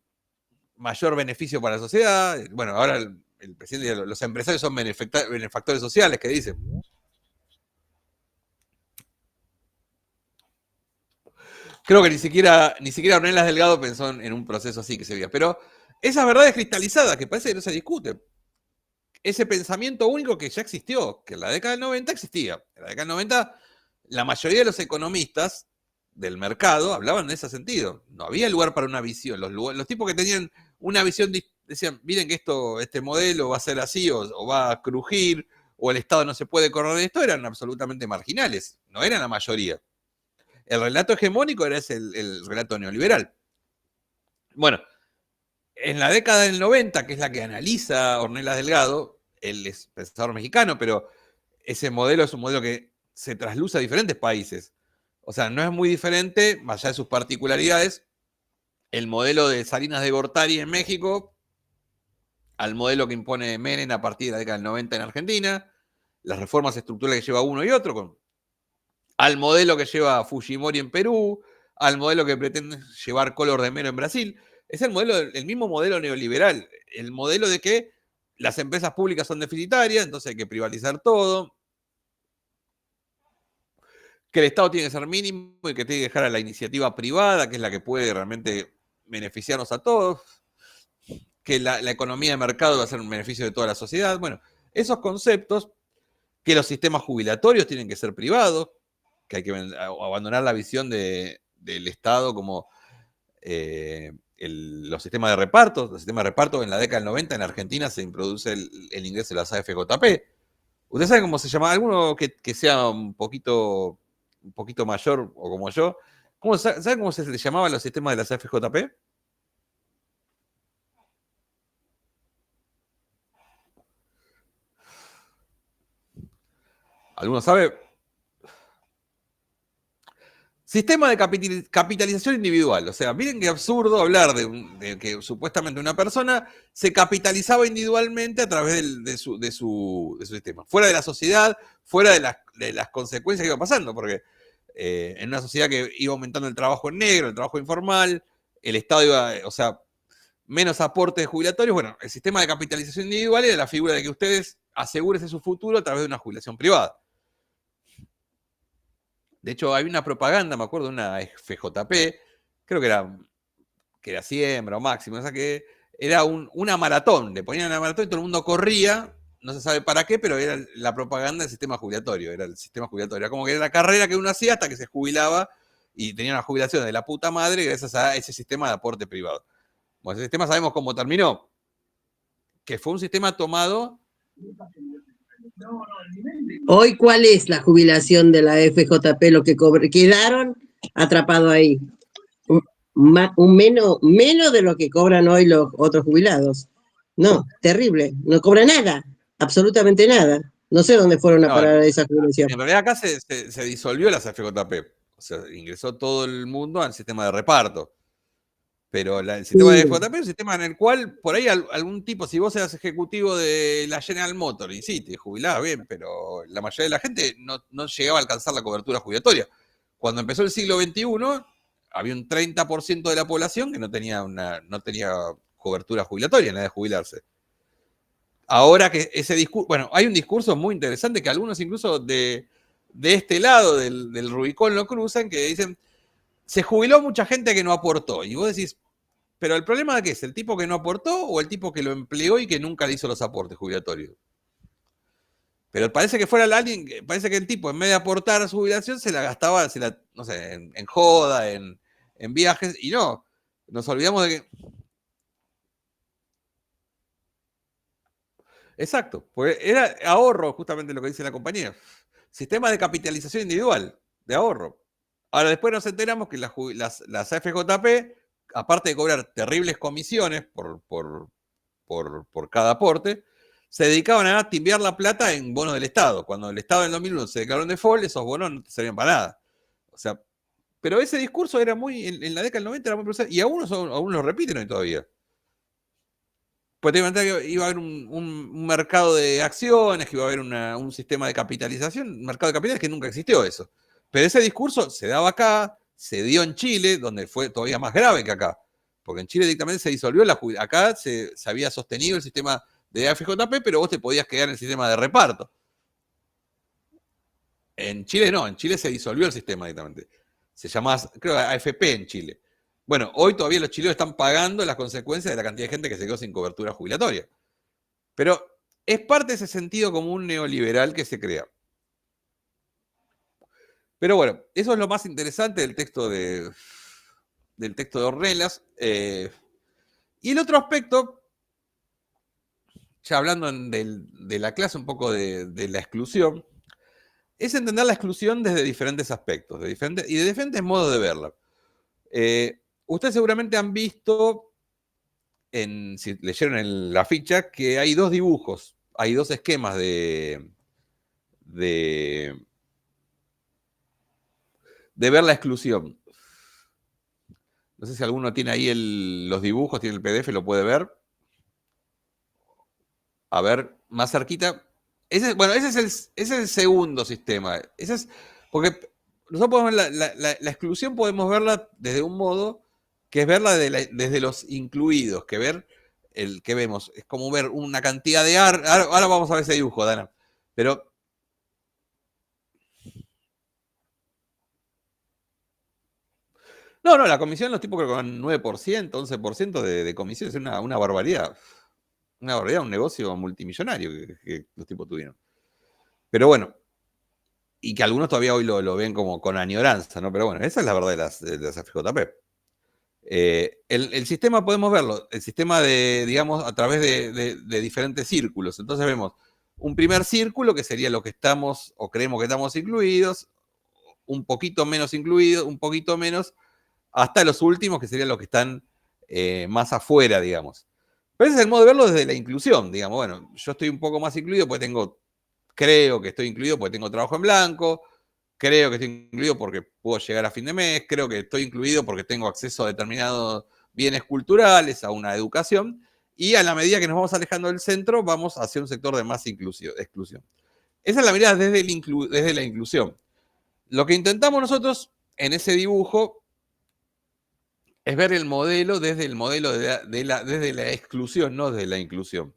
mayor beneficio para la sociedad. Bueno, ahora el presidente dice, los empresarios son benefactores sociales, que dicen. Creo que ni siquiera Ornelas Delgado pensó en un proceso así que se veía. Pero esas verdades cristalizadas, que parece que no se discuten. Ese pensamiento único que ya existió, que en la década del 90 existía. En la década del 90, la mayoría de los economistas del mercado hablaban en ese sentido. No había lugar para una visión. Los tipos que tenían una visión decían, miren que este modelo va a ser así o va a crujir, o el Estado no se puede correr de esto, eran absolutamente marginales. No eran la mayoría. El relato hegemónico era el relato neoliberal. Bueno, en la década del 90, que es la que analiza Ornelas Delgado, él es pensador mexicano, pero ese modelo es un modelo que se trasluce a diferentes países. O sea, no es muy diferente, más allá de sus particularidades, el modelo de Salinas de Gortari en México al modelo que impone Menem a partir de la década del 90 en Argentina, las reformas estructurales que lleva uno y otro, al modelo que lleva Fujimori en Perú, al modelo que pretende llevar Collor de Mello en Brasil. Es el mismo modelo neoliberal, el modelo de que las empresas públicas son deficitarias, entonces hay que privatizar todo, que el Estado tiene que ser mínimo y que tiene que dejar a la iniciativa privada, que es la que puede realmente beneficiarnos a todos, que la economía de mercado va a ser un beneficio de toda la sociedad. Bueno, esos conceptos, que los sistemas jubilatorios tienen que ser privados, que hay que abandonar la visión del Estado como los sistemas de reparto. Los sistemas de reparto en la década del 90 en Argentina se introduce el ingreso de las AFJP. ¿Ustedes saben cómo se llama? ¿Alguno que sea un poquito mayor o como yo? ¿Saben cómo se les llamaban los sistemas de las AFJP? ¿Alguno sabe? Sistema de capitalización individual. O sea, miren qué absurdo hablar de que supuestamente una persona se capitalizaba individualmente a través de su sistema. Fuera de la sociedad, fuera de las consecuencias que iba pasando. Porque en una sociedad que iba aumentando el trabajo en negro, el trabajo informal, el Estado iba, o sea, menos aportes jubilatorios. Bueno, el sistema de capitalización individual era la figura de que ustedes asegúrense su futuro a través de una jubilación privada. De hecho, hay una propaganda, me acuerdo, de una FJP, creo que era Siembra o Máximo, o sea que era una maratón, le ponían una maratón y todo el mundo corría, no se sabe para qué, pero era la propaganda del sistema jubilatorio, era como que era la carrera que uno hacía hasta que se jubilaba y tenía una jubilación de la puta madre gracias a ese sistema de aporte privado. Bueno, ese sistema sabemos cómo terminó, que fue un sistema tomado... Hoy, ¿cuál es la jubilación de la FJP? Lo que quedaron atrapados ahí. Menos de lo que cobran hoy los otros jubilados. No, terrible. No cobra nada, absolutamente nada. No sé dónde fueron a parar esa jubilación. En realidad acá se disolvió la FJP. O sea, ingresó todo el mundo al sistema de reparto. Pero el sistema de FJP es un sistema en el cual, por ahí algún tipo, si vos eras ejecutivo de la General Motors, y sí, te jubilabas bien, pero la mayoría de la gente no llegaba a alcanzar la cobertura jubilatoria. Cuando empezó el siglo XXI, había un 30% de la población que no tenía cobertura jubilatoria, nada de jubilarse. Ahora que ese discurso, bueno, hay un discurso muy interesante que algunos incluso de este lado del Rubicón lo cruzan, que dicen, se jubiló mucha gente que no aportó. Y vos decís, pero el problema de qué es, ¿el tipo que no aportó o el tipo que lo empleó y que nunca le hizo los aportes jubilatorios? Pero parece que parece que el tipo en vez de aportar a su jubilación se la gastaba, no sé, en joda, en viajes, y no, nos olvidamos de que... Exacto, porque era ahorro justamente lo que dice la compañía. Sistema de capitalización individual. de ahorro. Ahora, después nos enteramos que las AFJP, aparte de cobrar terribles comisiones por cada aporte, se dedicaban a timbiar la plata en bonos del Estado. Cuando el Estado en el 2001 se declaró en default, esos bonos no te servían para nada. O sea, pero ese discurso era muy, en la década del 90 era muy presente, y aún lo repiten hoy todavía. Pues te imaginas que iba a haber un mercado de acciones, que iba a haber un sistema de capitalización, un mercado de capitales que nunca existió eso. Pero ese discurso se daba acá, se dio en Chile, donde fue todavía más grave que acá. Porque en Chile directamente se disolvió acá se había sostenido el sistema de AFJP, pero vos te podías quedar en el sistema de reparto. En Chile no, en Chile se disolvió el sistema directamente. Se llamaba, creo, AFP en Chile. Bueno, hoy todavía los chilenos están pagando las consecuencias de la cantidad de gente que se quedó sin cobertura jubilatoria. Pero es parte de ese sentido común neoliberal que se crea. Pero bueno, eso es lo más interesante del texto de Ornelas. Y el otro aspecto, ya hablando de la clase un poco de la exclusión, es entender la exclusión desde diferentes aspectos y de diferentes modos de verla. Ustedes seguramente han visto, si leyeron en la ficha, que hay dos dibujos, hay dos esquemas de ver la exclusión. No sé si alguno tiene ahí los dibujos, tiene el PDF, lo puede ver. A ver, más cerquita. Ese es el segundo sistema. Porque nosotros podemos ver la exclusión, podemos verla desde un modo que es verla desde los incluidos, que ver el que vemos. Es como ver una cantidad de ahora vamos a ver ese dibujo, Dana. Pero no, la comisión los tipos creo que van 9%, 11% de comisión, es una barbaridad. Una barbaridad, un negocio multimillonario que los tipos tuvieron. Pero bueno, y que algunos todavía hoy lo ven como con añoranza, ¿no? Pero bueno, esa es la verdad de las FJP. El sistema podemos verlo, el sistema digamos, a través de diferentes círculos. Entonces vemos un primer círculo que sería lo que estamos o creemos que estamos incluidos, un poquito menos incluidos, un poquito menos, hasta los últimos que serían los que están más afuera, digamos. Pero ese es el modo de verlo desde la inclusión, digamos. Bueno, yo estoy un poco más incluido porque creo que estoy incluido porque tengo trabajo en blanco, creo que estoy incluido porque puedo llegar a fin de mes, creo que estoy incluido porque tengo acceso a determinados bienes culturales, a una educación, y a la medida que nos vamos alejando del centro, vamos hacia un sector de más exclusión. Esa es la mirada desde la inclusión. Lo que intentamos nosotros en ese dibujo es ver el modelo desde desde la exclusión, no desde la inclusión.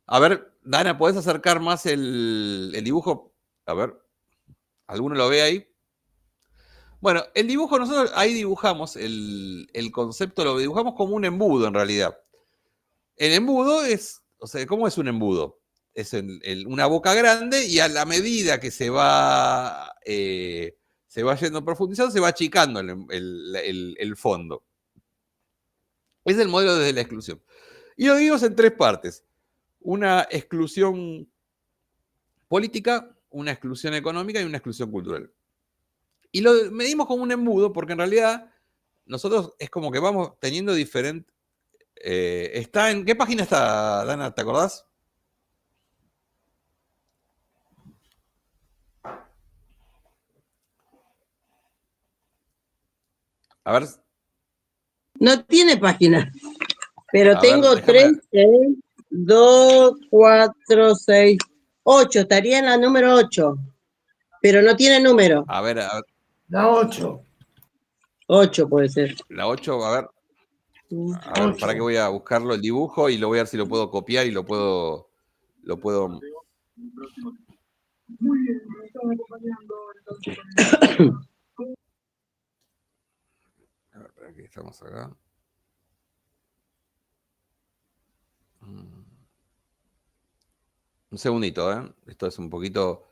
A ver, Dana, ¿podés acercar más el dibujo? A ver, ¿alguno lo ve ahí? Bueno, el dibujo, nosotros ahí dibujamos el concepto, lo dibujamos como un embudo en realidad. El embudo o sea, ¿cómo es un embudo? Es una boca grande y a la medida que se va yendo profundizando, se va achicando el fondo. Es el modelo desde la exclusión. Y lo dividimos en tres partes. Una exclusión política, una exclusión económica y una exclusión cultural. Y lo medimos como un embudo porque en realidad nosotros es como que vamos teniendo diferentes... ¿en qué página está, Dana? ¿Te acordás? A ver. No tiene página, pero tengo déjame... 3, 2, 4, 6, 8. Estaría en la número 8, pero no tiene número. A ver. La 8. 8 puede ser. La 8, a ver, para que voy a buscarlo el dibujo y lo voy a ver si lo puedo copiar y lo puedo... Muy bien, me están acompañando entonces. A ver, para que estamos acá. Un segundito, ¿eh? Esto es un poquito...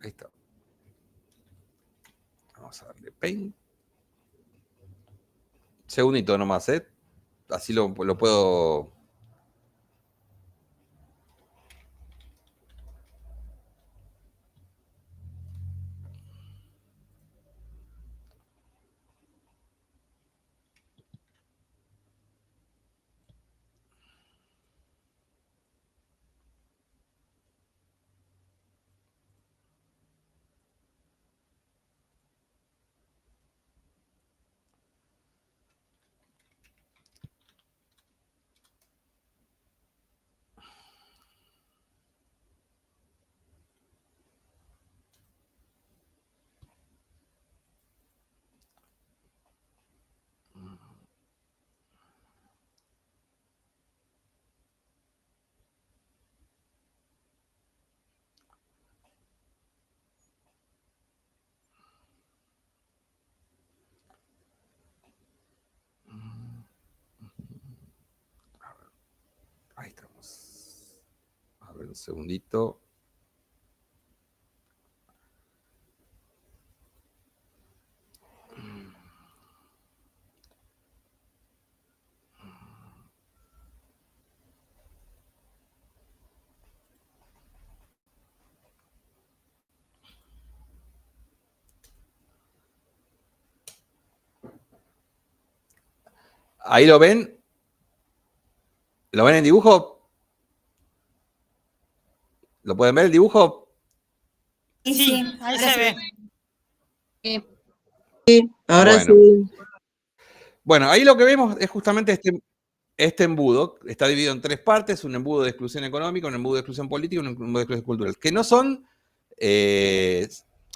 Ahí está. Vamos a darle Paint. Segundito nomás, ¿eh? Así lo puedo... Ahí estamos. A ver, un segundito. Ahí lo ven. ¿Lo ven en dibujo? ¿Lo pueden ver el dibujo? Sí, ahí se ve. Ahora Bueno. sí. Bueno, ahí lo que vemos es justamente este embudo. Está dividido en tres partes: un embudo de exclusión económica, un embudo de exclusión política y un embudo de exclusión cultural. Que no son,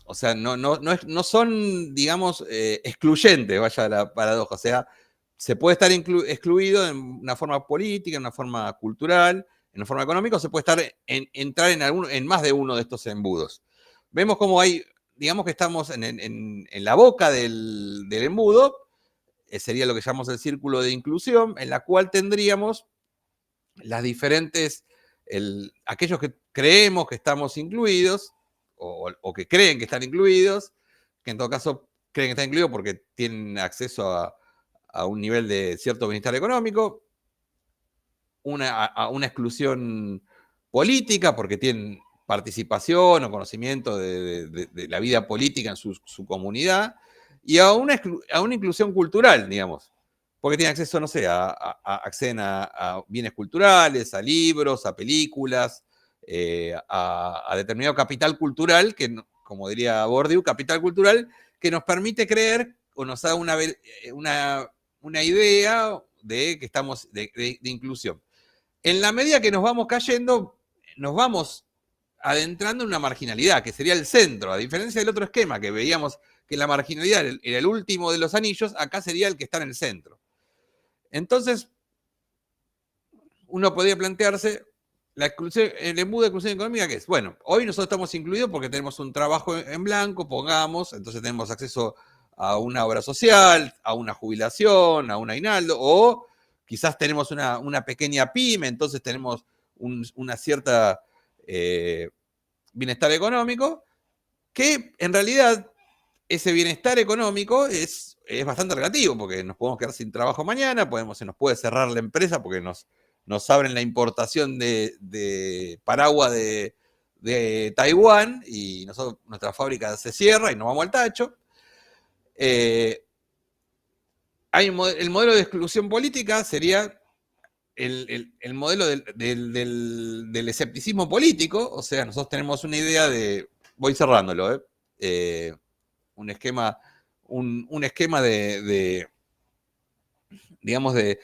o sea, no son, digamos, excluyentes, vaya la paradoja. O sea, se puede estar excluido en una forma política, en una forma cultural, en una forma económica, o se puede entrar en más de uno de estos embudos. Vemos cómo hay, digamos que estamos en la boca del embudo. Sería lo que llamamos el círculo de inclusión, en la cual tendríamos las diferentes, aquellos que creemos que estamos incluidos, o que creen que están incluidos, que en todo caso creen que están incluidos porque tienen acceso a un nivel de cierto bienestar económico, a una exclusión política porque tienen participación o conocimiento de la vida política en su comunidad, y a una inclusión cultural, digamos, porque tienen acceso, no sé, acceden a bienes culturales, a libros, a películas, a determinado capital cultural, que, como diría Bourdieu, capital cultural que nos permite creer o nos da una idea de que estamos de inclusión. En la medida que nos vamos cayendo, nos vamos adentrando en una marginalidad, que sería el centro. A diferencia del otro esquema que veíamos que la marginalidad era el último de los anillos, acá sería el que está en el centro. Entonces, uno podría plantearse el embudo de exclusión económica, ¿qué es? Bueno, hoy nosotros estamos incluidos porque tenemos un trabajo en blanco, pongamos, entonces tenemos acceso a una obra social, a una jubilación, a un aguinaldo, o quizás tenemos una pequeña pyme, entonces tenemos una cierta bienestar económico, que en realidad ese bienestar económico es bastante relativo, porque nos podemos quedar sin trabajo mañana, se nos puede cerrar la empresa porque nos abren la importación de paraguas de Taiwán y nuestra fábrica se cierra y nos vamos al tacho. El modelo de exclusión política sería el modelo del escepticismo político. O sea, nosotros tenemos una idea voy cerrándolo, un esquema digamos, de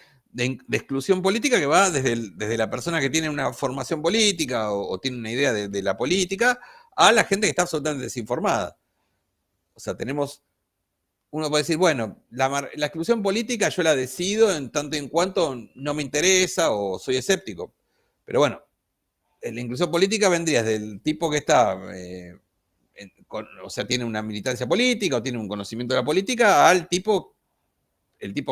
exclusión política que va desde la persona que tiene una formación política o tiene una idea de la política a la gente que está absolutamente desinformada. O sea, uno puede decir, bueno, la exclusión política yo la decido en tanto en cuanto no me interesa o soy escéptico. Pero bueno, la inclusión política vendría del tipo que está, o sea, tiene una militancia política o tiene un conocimiento de la política, el tipo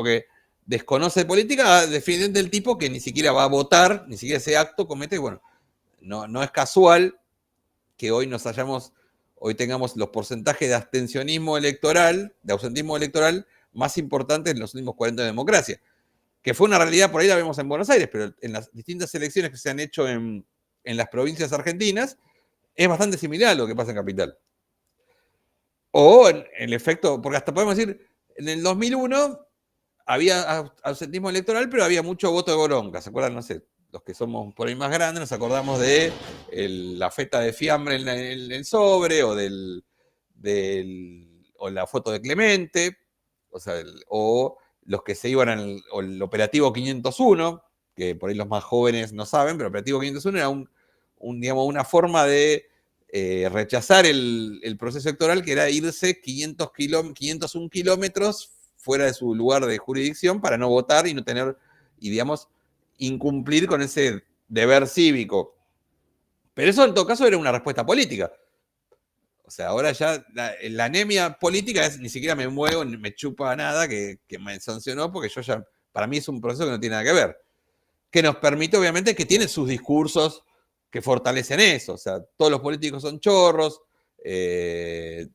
que desconoce de política, definitivamente el tipo que ni siquiera va a votar, ni siquiera ese acto comete. Bueno, no es casual que hoy nos hayamos hoy tengamos los porcentajes de abstencionismo electoral, de ausentismo electoral, más importantes en los últimos 40 años de democracia. Que fue una realidad, por ahí la vemos en Buenos Aires, pero en las distintas elecciones que se han hecho en las provincias argentinas, es bastante similar a lo que pasa en Capital. O en el efecto, porque hasta podemos decir, en el 2001 había ausentismo electoral, pero había mucho voto de bronca. ¿Se acuerdan? No sé, los que somos por ahí más grandes nos acordamos de la feta de fiambre en el sobre, o o la foto de Clemente, o sea, o los que se iban al operativo 501, que por ahí los más jóvenes no saben, pero el operativo 501 era digamos, una forma de rechazar el proceso electoral, que era irse 501 kilómetros fuera de su lugar de jurisdicción para no votar y no tener, y digamos, incumplir con ese deber cívico. Pero eso en todo caso era una respuesta política. O sea, ahora ya la anemia política es ni siquiera me muevo, ni me chupa nada que me sancionó, porque yo ya, para mí es un proceso que no tiene nada que ver. Que nos permite, obviamente, que tiene sus discursos que fortalecen eso. O sea, todos los políticos son chorros, esto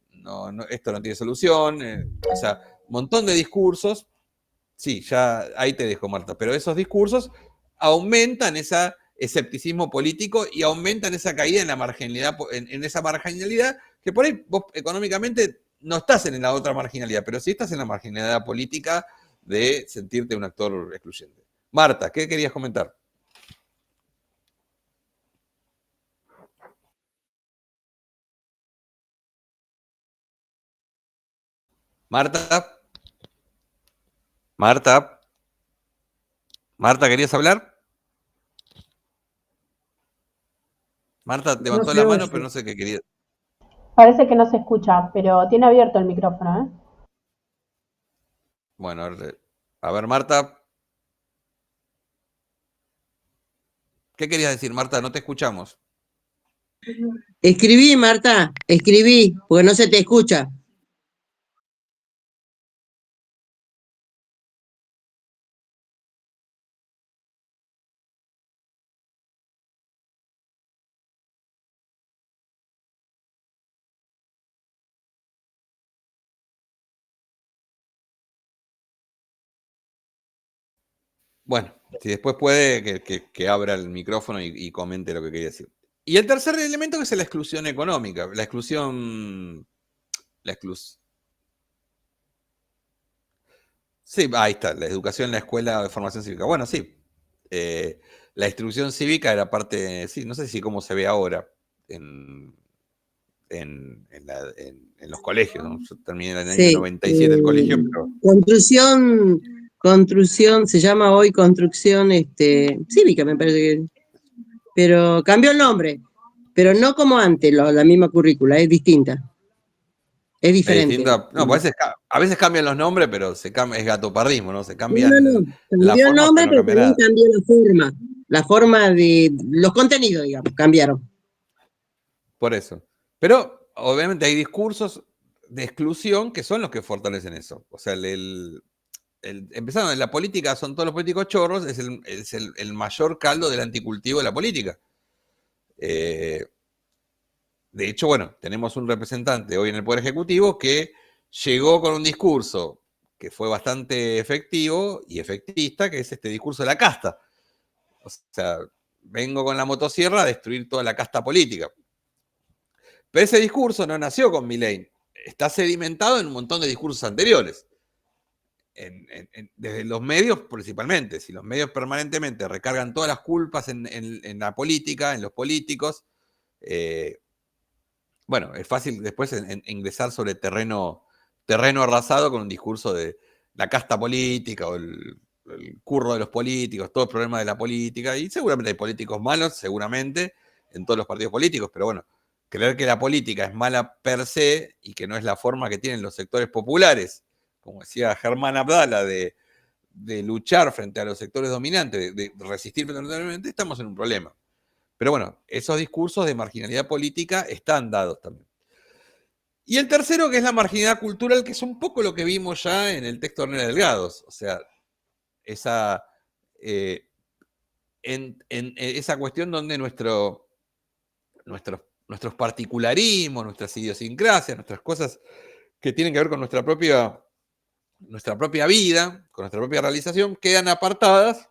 no tiene solución. O sea, un montón de discursos. Sí, ya ahí te dejo, Marta. Pero esos discursos aumentan ese escepticismo político y aumentan esa caída en la marginalidad, en esa marginalidad que por ahí vos económicamente no estás en la otra marginalidad, pero sí estás en la marginalidad política de sentirte un actor excluyente. Marta, ¿qué querías comentar? Marta, Marta, Marta, ¿querías hablar? Marta levantó la mano, pero no sé qué quería. Parece que no se escucha, pero tiene abierto el micrófono, ¿eh? Bueno, a ver, Marta. ¿Qué querías decir, Marta? No te escuchamos. Escribí, Marta, escribí, porque no se te escucha. Bueno, si después puede, que abra el micrófono y comente lo que quería decir. Y el tercer elemento que es la exclusión económica, la exclusión. Sí, ahí está, la educación en la escuela de formación cívica. Bueno, sí. La instrucción cívica era parte, sí, no sé si cómo se ve ahora en los colegios, ¿no? Yo terminé en el año 97 el colegio, pero... Construcción, se llama hoy construcción cívica, me parece que. Pero cambió el nombre, pero no como antes, la misma currícula, es distinta. Es diferente. No, a veces cambian los nombres, pero es gatopardismo, ¿no? Se cambian No, la cambió el forma, nombre, pero no pero cambia también nada. cambió la forma de los contenidos, digamos, cambiaron. Por eso. Pero obviamente hay discursos de exclusión que son los que fortalecen eso. O sea, empezando en la política, son todos los políticos chorros, es el mayor caldo del anticultivo de la política. De hecho, bueno, tenemos un representante hoy en el Poder Ejecutivo que llegó con un discurso que fue bastante efectivo y efectista, que es este discurso de la casta. O sea, vengo con la motosierra a destruir toda la casta política. Pero ese discurso no nació con Milei, está sedimentado en un montón de discursos anteriores. Desde los medios principalmente. Si los medios permanentemente recargan todas las culpas en la política, en los políticos, bueno, es fácil después ingresar sobre terreno arrasado con un discurso de la casta política o el curro de los políticos, todo el problema de la política, y seguramente hay políticos malos, seguramente, en todos los partidos políticos, pero bueno, creer que la política es mala per se y que no es la forma que tienen los sectores populares, como decía Germán Abdala, de luchar frente a los sectores dominantes, de resistir frente a los dominantes, estamos en un problema. Pero bueno, esos discursos de marginalidad política están dados también. Y el tercero, que es la marginalidad cultural, que es un poco lo que vimos ya en el texto de Ornella Delgados. O sea, esa cuestión donde nuestros nuestros particularismos, nuestras idiosincrasias, nuestras cosas que tienen que ver con nuestra propia vida, con nuestra propia realización, quedan apartadas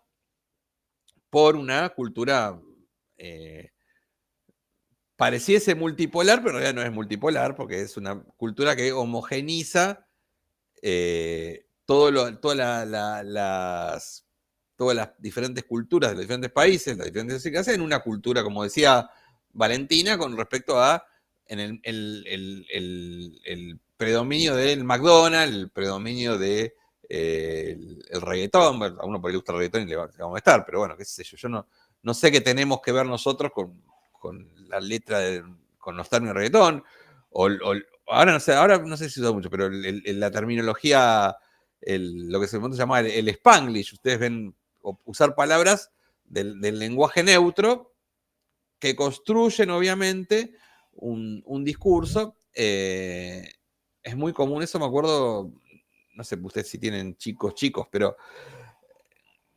por una cultura pareciese multipolar, pero en realidad no es multipolar, porque es una cultura que homogeniza todas las diferentes culturas de los diferentes países, las diferentes idiosincrasias, en una cultura, como decía Valentina, con respecto a el predominio del McDonald's, el predominio de el reggaetón. Bueno, a uno por ahí le gusta el reggaetón y le va a molestar, pero bueno, qué sé yo, no sé qué tenemos que ver nosotros con la letra, con los términos de reggaetón, ahora no sé si se usa mucho, pero la terminología, lo que se llama el Spanglish, ustedes ven usar palabras del lenguaje neutro que construyen obviamente un discurso. Es muy común eso, me acuerdo, no sé ustedes si tienen chicos, pero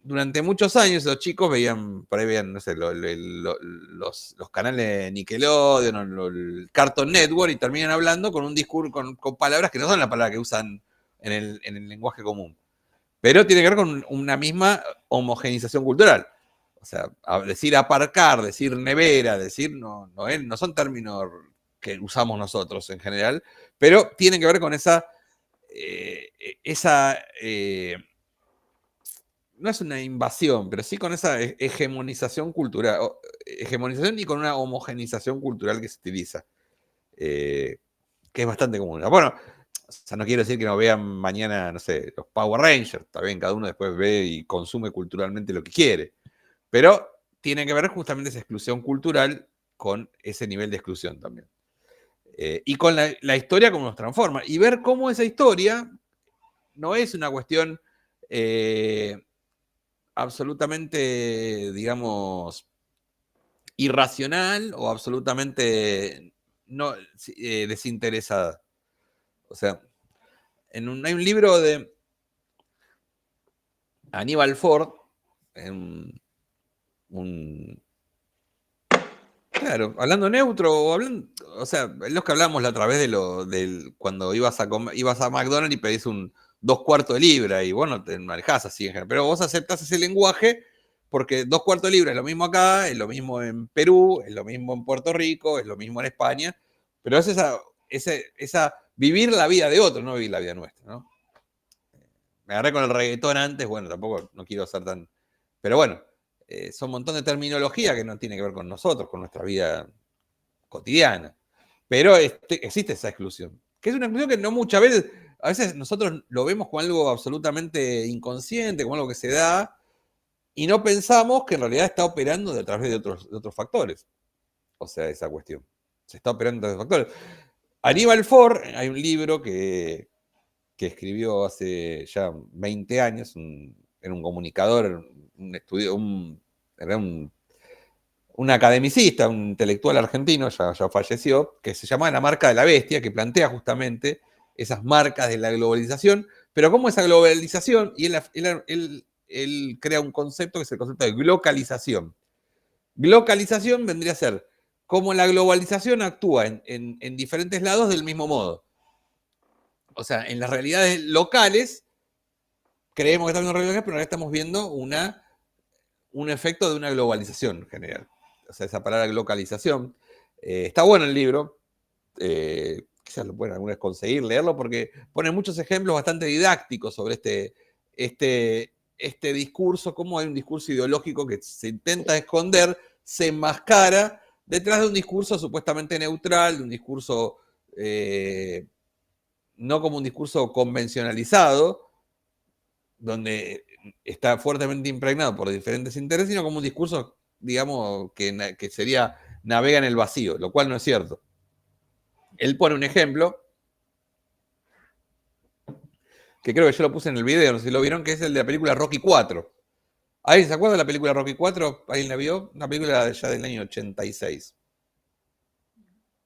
durante muchos años los chicos por ahí veían, no sé, los canales Nickelodeon o el Cartoon Network y terminan hablando con un discurso, con palabras que no son las palabras que usan en el lenguaje común. Pero tiene que ver con una misma homogenización cultural. O sea, decir aparcar, decir nevera, no son términos que usamos nosotros en general, pero tienen que ver con esa no es una invasión, pero sí con esa hegemonización cultural, hegemonización y con una homogenización cultural que se utiliza, que es bastante común. Bueno, o sea, no quiero decir que no vean mañana, no sé, los Power Rangers, está bien, cada uno después ve y consume culturalmente lo que quiere, pero tiene que ver justamente esa exclusión cultural con ese nivel de exclusión también. Y con la historia como nos transforma, y ver cómo esa historia no es una cuestión absolutamente, digamos, irracional o absolutamente no, desinteresada. O sea, hay un libro de Aníbal Ford, claro, hablando neutro, o sea, es lo que hablamos la otra vez de cuando ibas a McDonald's y pedís un 2/4 de libra y vos no te manejás así en general, pero vos aceptás ese lenguaje porque 2/4 de libra es lo mismo acá, es lo mismo en Perú, es lo mismo en Puerto Rico, es lo mismo en España, pero es esa vivir la vida de otro, no vivir la vida nuestra, ¿no? Me agarré con el reggaetón antes, bueno, tampoco no quiero ser tan... Pero bueno, son un montón de terminología que no tiene que ver con nosotros, con nuestra vida cotidiana. Pero existe esa exclusión, que es una exclusión que no muchas veces, a veces nosotros lo vemos como algo absolutamente inconsciente, como algo que se da, y no pensamos que en realidad está operando a través de otros factores. O sea, esa cuestión. Se está operando a través de otros factores. Aníbal Ford, hay un libro que escribió hace ya 20 años, era un comunicador, era un academicista, un intelectual argentino, ya falleció, que se llamaba La Marca de la Bestia, que plantea justamente esas marcas de la globalización, pero cómo esa globalización, y él crea un concepto que es el concepto de glocalización. Glocalización vendría a ser cómo la globalización actúa en diferentes lados del mismo modo. O sea, en las realidades locales, creemos que estamos viendo realidades, pero ahora estamos viendo un efecto de una globalización general. O sea, esa palabra glocalización. Está bueno el libro. Quizás lo pueden alguna vez conseguir, leerlo, porque pone muchos ejemplos bastante didácticos sobre este discurso, cómo hay un discurso ideológico que se intenta esconder, se enmascara detrás de un discurso supuestamente neutral, de un discurso no como un discurso convencionalizado, donde está fuertemente impregnado por diferentes intereses, sino como un discurso, digamos, que sería navega en el vacío, lo cual no es cierto. Él pone un ejemplo, que creo que yo lo puse en el video, no sé si lo vieron, que es el de la película Rocky 4. ¿Alguien se acuerda de la película Rocky 4? ¿Alguien la vio? Una película ya del año 86.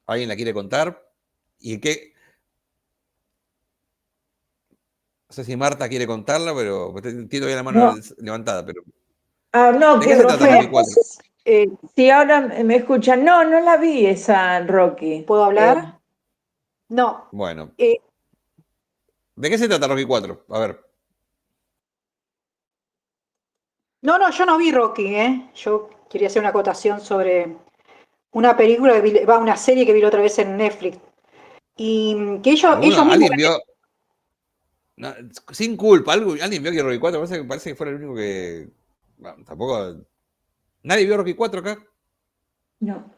¿Alguien la quiere contar? ¿Y qué? No sé si Marta quiere contarla, pero tiene todavía la mano levantada. Pero... no, ¿de que qué se trata Rocky Rocky 4? Sí, ahora me escuchan. No, no la vi esa, Rocky. ¿Puedo hablar? No. Bueno, Eh, ¿de qué se trata Rocky 4? A ver. no, yo no vi Rocky, ¿eh? Yo quería hacer una acotación sobre una película que vi, una serie que vi la otra vez en Netflix. Y que ellos mismos. ¿Alguien vio? No, sin culpa, ¿alguien vio que Rocky 4? Parece que fuera el único que. Bueno, tampoco. ¿Nadie vio Rocky 4 acá? No.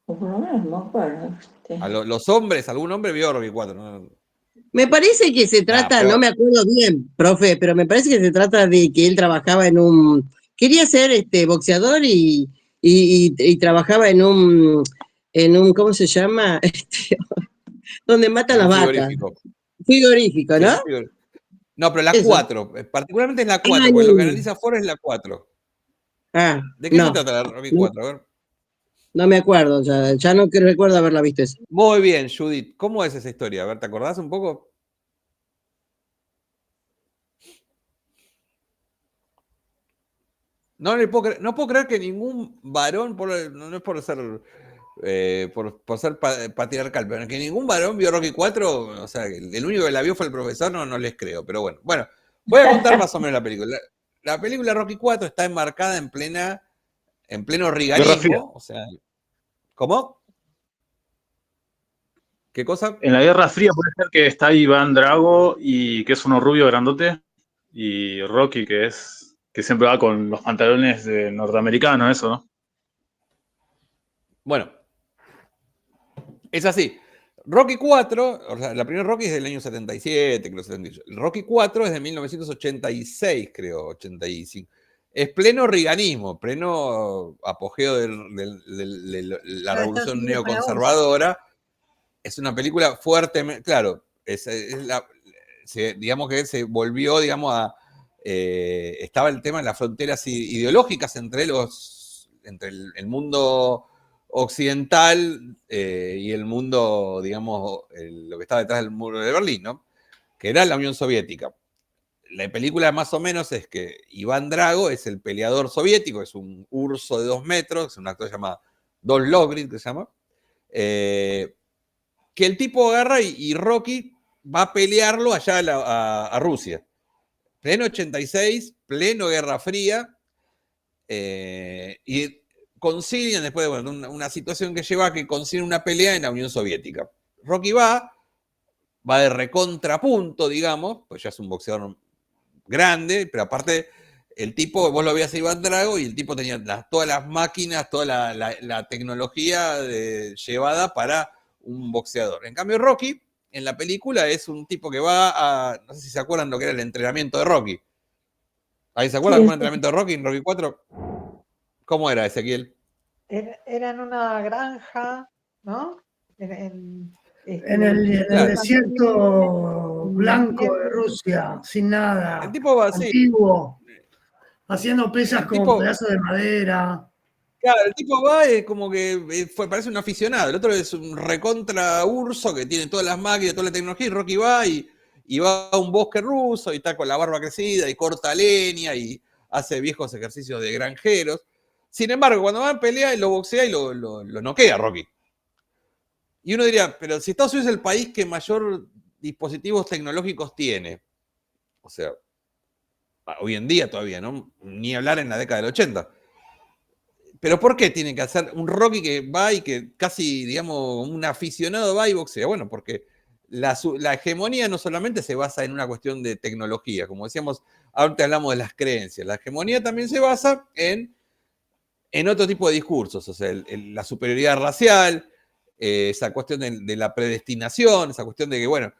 O por lo menos no me acuerdo. Los hombres, algún hombre vio Rocky 4. ¿No? Me parece que se trata, no me acuerdo bien, profe, pero me parece que se trata de que él trabajaba quería ser boxeador y trabajaba en un, ¿cómo se llama? Donde matan las vacas. Frigorífico, ¿no? Sí, no, pero la Eso. 4, particularmente es la 4, porque lo que analiza Ford es la 4. ¿De qué se trata la Rocky 4? A ver. No me acuerdo, ya no recuerdo haberla visto eso. Muy bien, Judith. ¿Cómo es esa historia? A ver, ¿te acordás un poco? No puedo creer que ningún varón, no es por ser por ser patriarcal, pero que ningún varón vio Rocky 4, o sea, el único que la vio fue el profesor, no les creo, pero bueno. Bueno, voy a contar más o menos la película. La película Rocky 4 está enmarcada en pleno riganismo, o sea, ¿cómo? ¿Qué cosa? En la Guerra Fría puede ser que está Iván Drago, y que es uno rubio grandote, y Rocky, que siempre va con los pantalones norteamericanos, eso, ¿no? Bueno, es así. Rocky 4, o sea, la primera Rocky es del año 77, creo, 78. El Rocky 4 es de 1986, creo, 85. Es pleno riganismo, pleno apogeo de la revolución neoconservadora. Es una película fuertemente, claro, digamos que se volvió, digamos, estaba el tema de las fronteras ideológicas entre el mundo occidental y el mundo, digamos, lo que estaba detrás del muro de Berlín, ¿no? Que era la Unión Soviética. La película más o menos es que Iván Drago es el peleador soviético, es un urso de 2 metros, es un actor que se llama Don Logrid, que se llama, que el tipo agarra y Rocky va a pelearlo allá a Rusia. Pleno 86, pleno Guerra Fría, y consiguen, después de una situación que lleva a que consiguen una pelea en la Unión Soviética. Rocky va de recontrapunto, digamos, pues ya es un boxeador grande, pero aparte el tipo, vos lo veías a Iván Drago y el tipo tenía todas las máquinas, toda la tecnología llevada para un boxeador. En cambio, Rocky, en la película, es un tipo que va a, no sé si se acuerdan lo que era el entrenamiento de Rocky. ¿Ahí se acuerdan cómo era el entrenamiento de Rocky en Rocky 4? ¿Cómo era, Ezequiel? Era en una granja, ¿no? En el desierto blanco de Rusia, sin nada. El tipo va así. Antiguo, haciendo pesas con pedazos de madera. Claro, el tipo va, es como que parece un aficionado. El otro es un recontra urso que tiene todas las máquinas, toda la tecnología. Y Rocky va y va a un bosque ruso y está con la barba crecida y corta leña y hace viejos ejercicios de granjeros. Sin embargo, cuando va en pelea, lo boxea y lo noquea Rocky. Y uno diría, pero si Estados Unidos es el país que mayor dispositivos tecnológicos tiene, o sea, hoy en día todavía, ¿no? Ni hablar en la década del 80. Pero ¿por qué tiene que hacer un Rocky que va y que casi, digamos, un aficionado va y boxea? Bueno, porque la hegemonía no solamente se basa en una cuestión de tecnología, como decíamos, ahorita hablamos de las creencias, la hegemonía también se basa en otro tipo de discursos, o sea, la superioridad racial, esa cuestión de la predestinación, esa cuestión de que, bueno,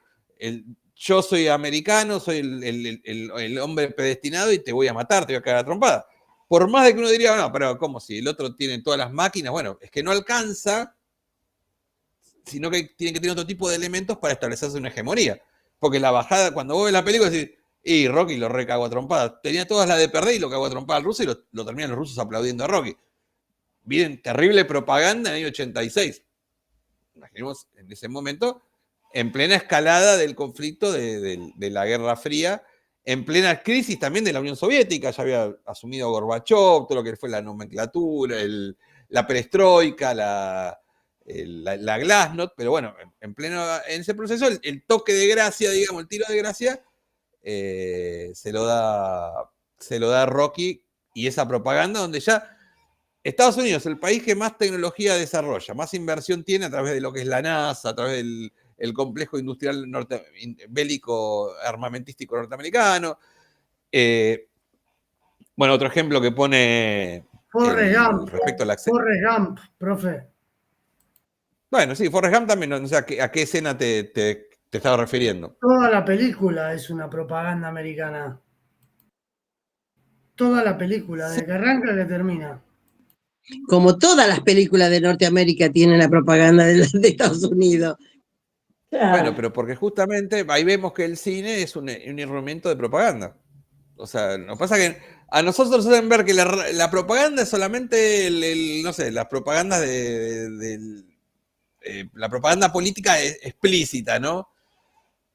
yo soy americano, soy el hombre predestinado y te voy a matar, te voy a cagar a trompada. Por más de que uno diría, no, pero ¿cómo si el otro tiene todas las máquinas? Bueno, es que no alcanza, sino que tiene que tener otro tipo de elementos para establecerse una hegemonía. Porque la bajada, cuando vos ves la película, decís, y Rocky lo recagó a trompada. Tenía todas las de perder y lo cagó a trompada al ruso y lo terminan los rusos aplaudiendo a Rocky. Bien, terrible propaganda en el año 86. Imaginemos en ese momento, en plena escalada del conflicto de la Guerra Fría en plena crisis también de la Unión Soviética, ya había asumido Gorbachov, todo lo que fue la nomenclatura, la perestroika, la glasnost, pero bueno, en ese proceso el toque de gracia, digamos, el tiro de gracia, se lo da Rocky y esa propaganda donde ya Estados Unidos, el país que más tecnología desarrolla, más inversión tiene a través de lo que es la NASA, a través del complejo industrial bélico armamentístico norteamericano. Bueno, otro ejemplo que pone respecto a la Forrest Gump, profe. Bueno, sí, Forrest Gump también, no sé a qué escena te estaba refiriendo. Toda la película es una propaganda americana. Toda la película, desde que arranca que termina. Como todas las películas de Norteamérica tienen la propaganda de Estados Unidos. Bueno, pero porque justamente ahí vemos que el cine es un instrumento de propaganda. O sea, nos pasa que a nosotros nos hacen ver que la propaganda es solamente no sé, las propagandas la propaganda política explícita, ¿no?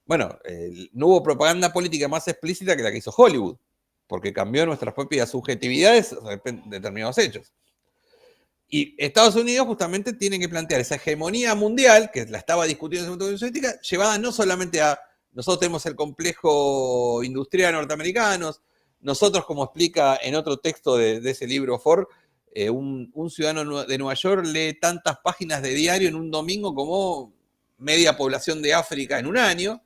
Bueno, no hubo propaganda política más explícita que la que hizo Hollywood, porque cambió nuestras propias subjetividades determinados hechos. Y Estados Unidos justamente tiene que plantear esa hegemonía mundial, que la estaba discutiendo en la Unión Soviética, llevada no solamente a, nosotros tenemos el complejo industrial norteamericanos, nosotros, como explica en otro texto de ese libro Ford, un ciudadano de Nueva York lee tantas páginas de diario en un domingo como media población de África en un año,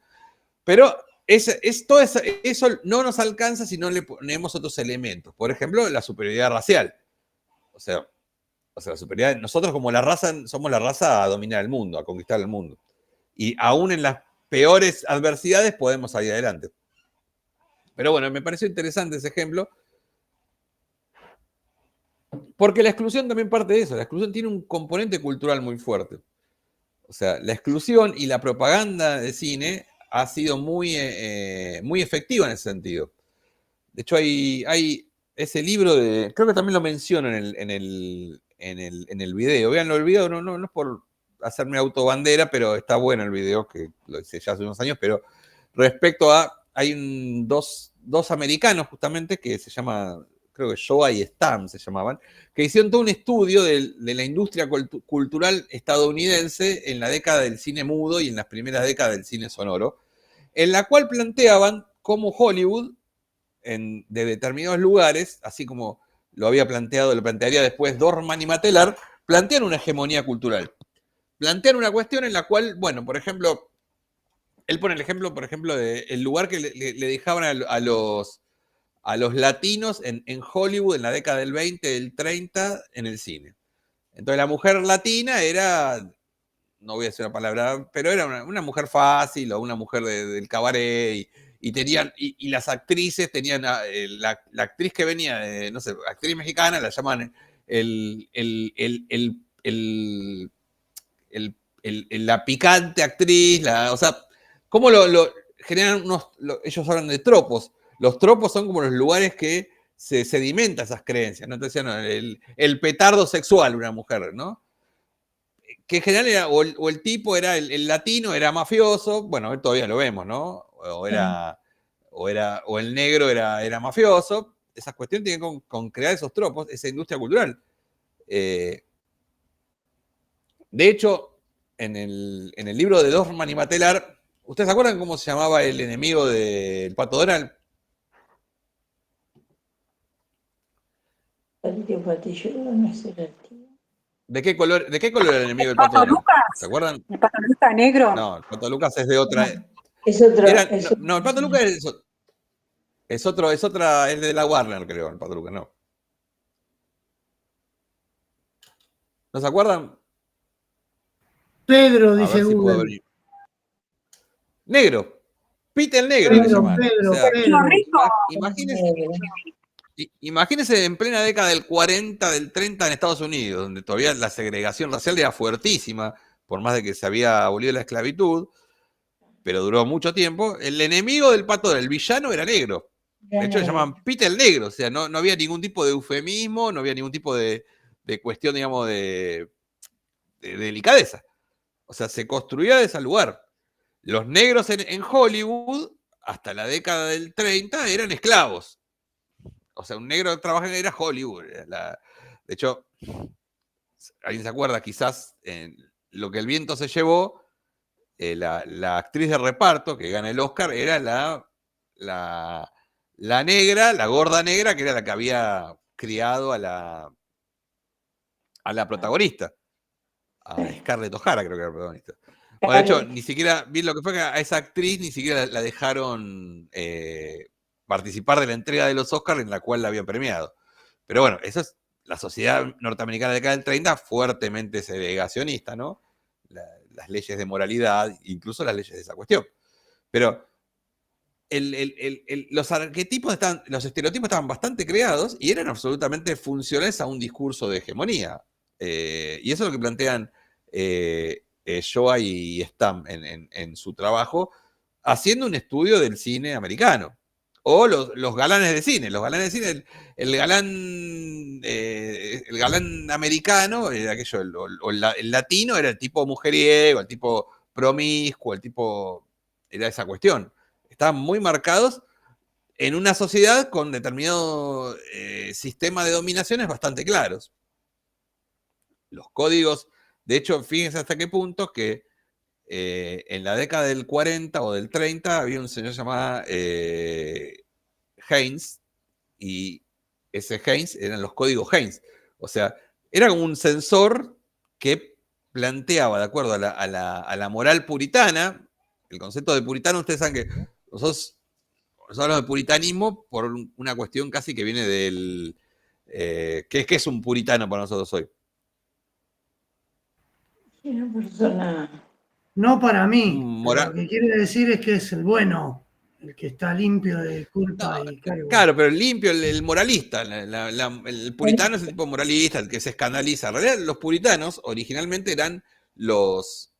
pero todo eso no nos alcanza si no le ponemos otros elementos. Por ejemplo, la superioridad racial. O sea, la superioridad, nosotros como la raza, somos la raza a dominar el mundo, a conquistar el mundo. Y aún en las peores adversidades podemos salir adelante. Pero bueno, me pareció interesante ese ejemplo, porque la exclusión también parte de eso. La exclusión tiene un componente cultural muy fuerte. O sea, la exclusión y la propaganda de cine ha sido muy efectiva en ese sentido. De hecho, hay ese libro creo que también lo menciono en el video. Véanlo, el video no es por hacerme autobandera, pero está bueno el video, que lo hice ya hace unos años, pero respecto hay dos americanos justamente que se llama, creo que Shoah y Stam se llamaban, que hicieron todo un estudio de la industria cultural estadounidense en la década del cine mudo y en las primeras décadas del cine sonoro, en la cual planteaban cómo Hollywood, de determinados lugares, así como lo plantearía después Dorman y Matelar, plantean una hegemonía cultural. Plantean una cuestión en la cual, bueno, por ejemplo, él pone el ejemplo, por ejemplo, del lugar que le dejaban a los latinos en Hollywood en la década del 20, del 30, en el cine. Entonces la mujer latina era, no voy a decir una palabra, pero era una mujer fácil o una mujer del cabaret y las actrices tenían, la actriz que venía, no sé, actriz mexicana, la llaman la picante actriz, o sea, ¿cómo generan ellos hablan de tropos? Los tropos son como los lugares que se sedimentan esas creencias, ¿no? Entonces, no, el petardo sexual, una mujer, ¿no? Que en general era, o el tipo era, el latino era mafioso, bueno, todavía lo vemos, ¿no? O el negro era mafioso. Esas cuestiones tienen con crear esos tropos, esa industria cultural. De hecho, en el libro de Dorfman y Matelar, ¿ustedes se acuerdan cómo se llamaba el enemigo del Pato Donald? ¿De qué color era el enemigo del Pato Donald? Lucas? ¿Se acuerdan? ¿El Pato Lucas negro? No, el Pato Lucas es de otra. Es otro. No, el Pato Lucas es de la Warner, creo, el Pato Lucas, no. ¿No se acuerdan? Pedro, dice Google. Negro. Pete el Negro le llamaban. Pedro. Imagínense en plena década del 40, del 30 en Estados Unidos, donde todavía la segregación racial era fuertísima, por más de que se había abolido la esclavitud, pero duró mucho tiempo. El enemigo del Pato, el villano, era negro. De hecho, le llamaban Pete el Negro. O sea, no había ningún tipo de eufemismo, no había ningún tipo de cuestión, digamos, de delicadeza. O sea, se construía de ese lugar. Los negros en Hollywood hasta la década del 30 eran esclavos. O sea, un negro que trabaja era Hollywood. De hecho, ¿alguien se acuerda? Quizás en Lo que el viento se llevó, la actriz de reparto que gana el Oscar era la negra, la gorda negra, que era la que había criado a la protagonista. A Scarlett O'Hara, creo que era la protagonista. Bueno, de hecho, ni siquiera, vi lo que fue que a esa actriz ni siquiera la dejaron participar de la entrega de los Oscars en la cual la habían premiado. Pero bueno, eso es la sociedad norteamericana de la década del 30, fuertemente segregacionista, ¿no? Las leyes de moralidad, incluso las leyes de esa cuestión. Pero los arquetipos los estereotipos estaban bastante creados y eran absolutamente funcionales a un discurso de hegemonía. Y eso es lo que plantean Shoah y Stam en su trabajo, haciendo un estudio del cine americano. O los galanes de cine. Los galanes de cine, el galán americano era aquello, el latino era el tipo mujeriego, el tipo promiscuo, el tipo. Era esa cuestión. Estaban muy marcados en una sociedad con determinado sistema de dominaciones bastante claros. Los códigos, de hecho, fíjense hasta qué punto que en la década del 40 o del 30 había un señor llamado Haynes, y ese Haynes eran los códigos Haynes. O sea, era como un censor que planteaba, de acuerdo a la moral puritana, el concepto de puritano, ustedes saben que nosotros hablamos de puritanismo por una cuestión casi que viene del... ¿qué es un puritano para nosotros hoy? Una persona... No para mí. Moral. Lo que quiere decir es que es el bueno, el que está limpio de culpa y cargo. Claro, pero el limpio, el moralista, el puritano es el tipo moralista, el que se escandaliza. En realidad, los puritanos originalmente eran los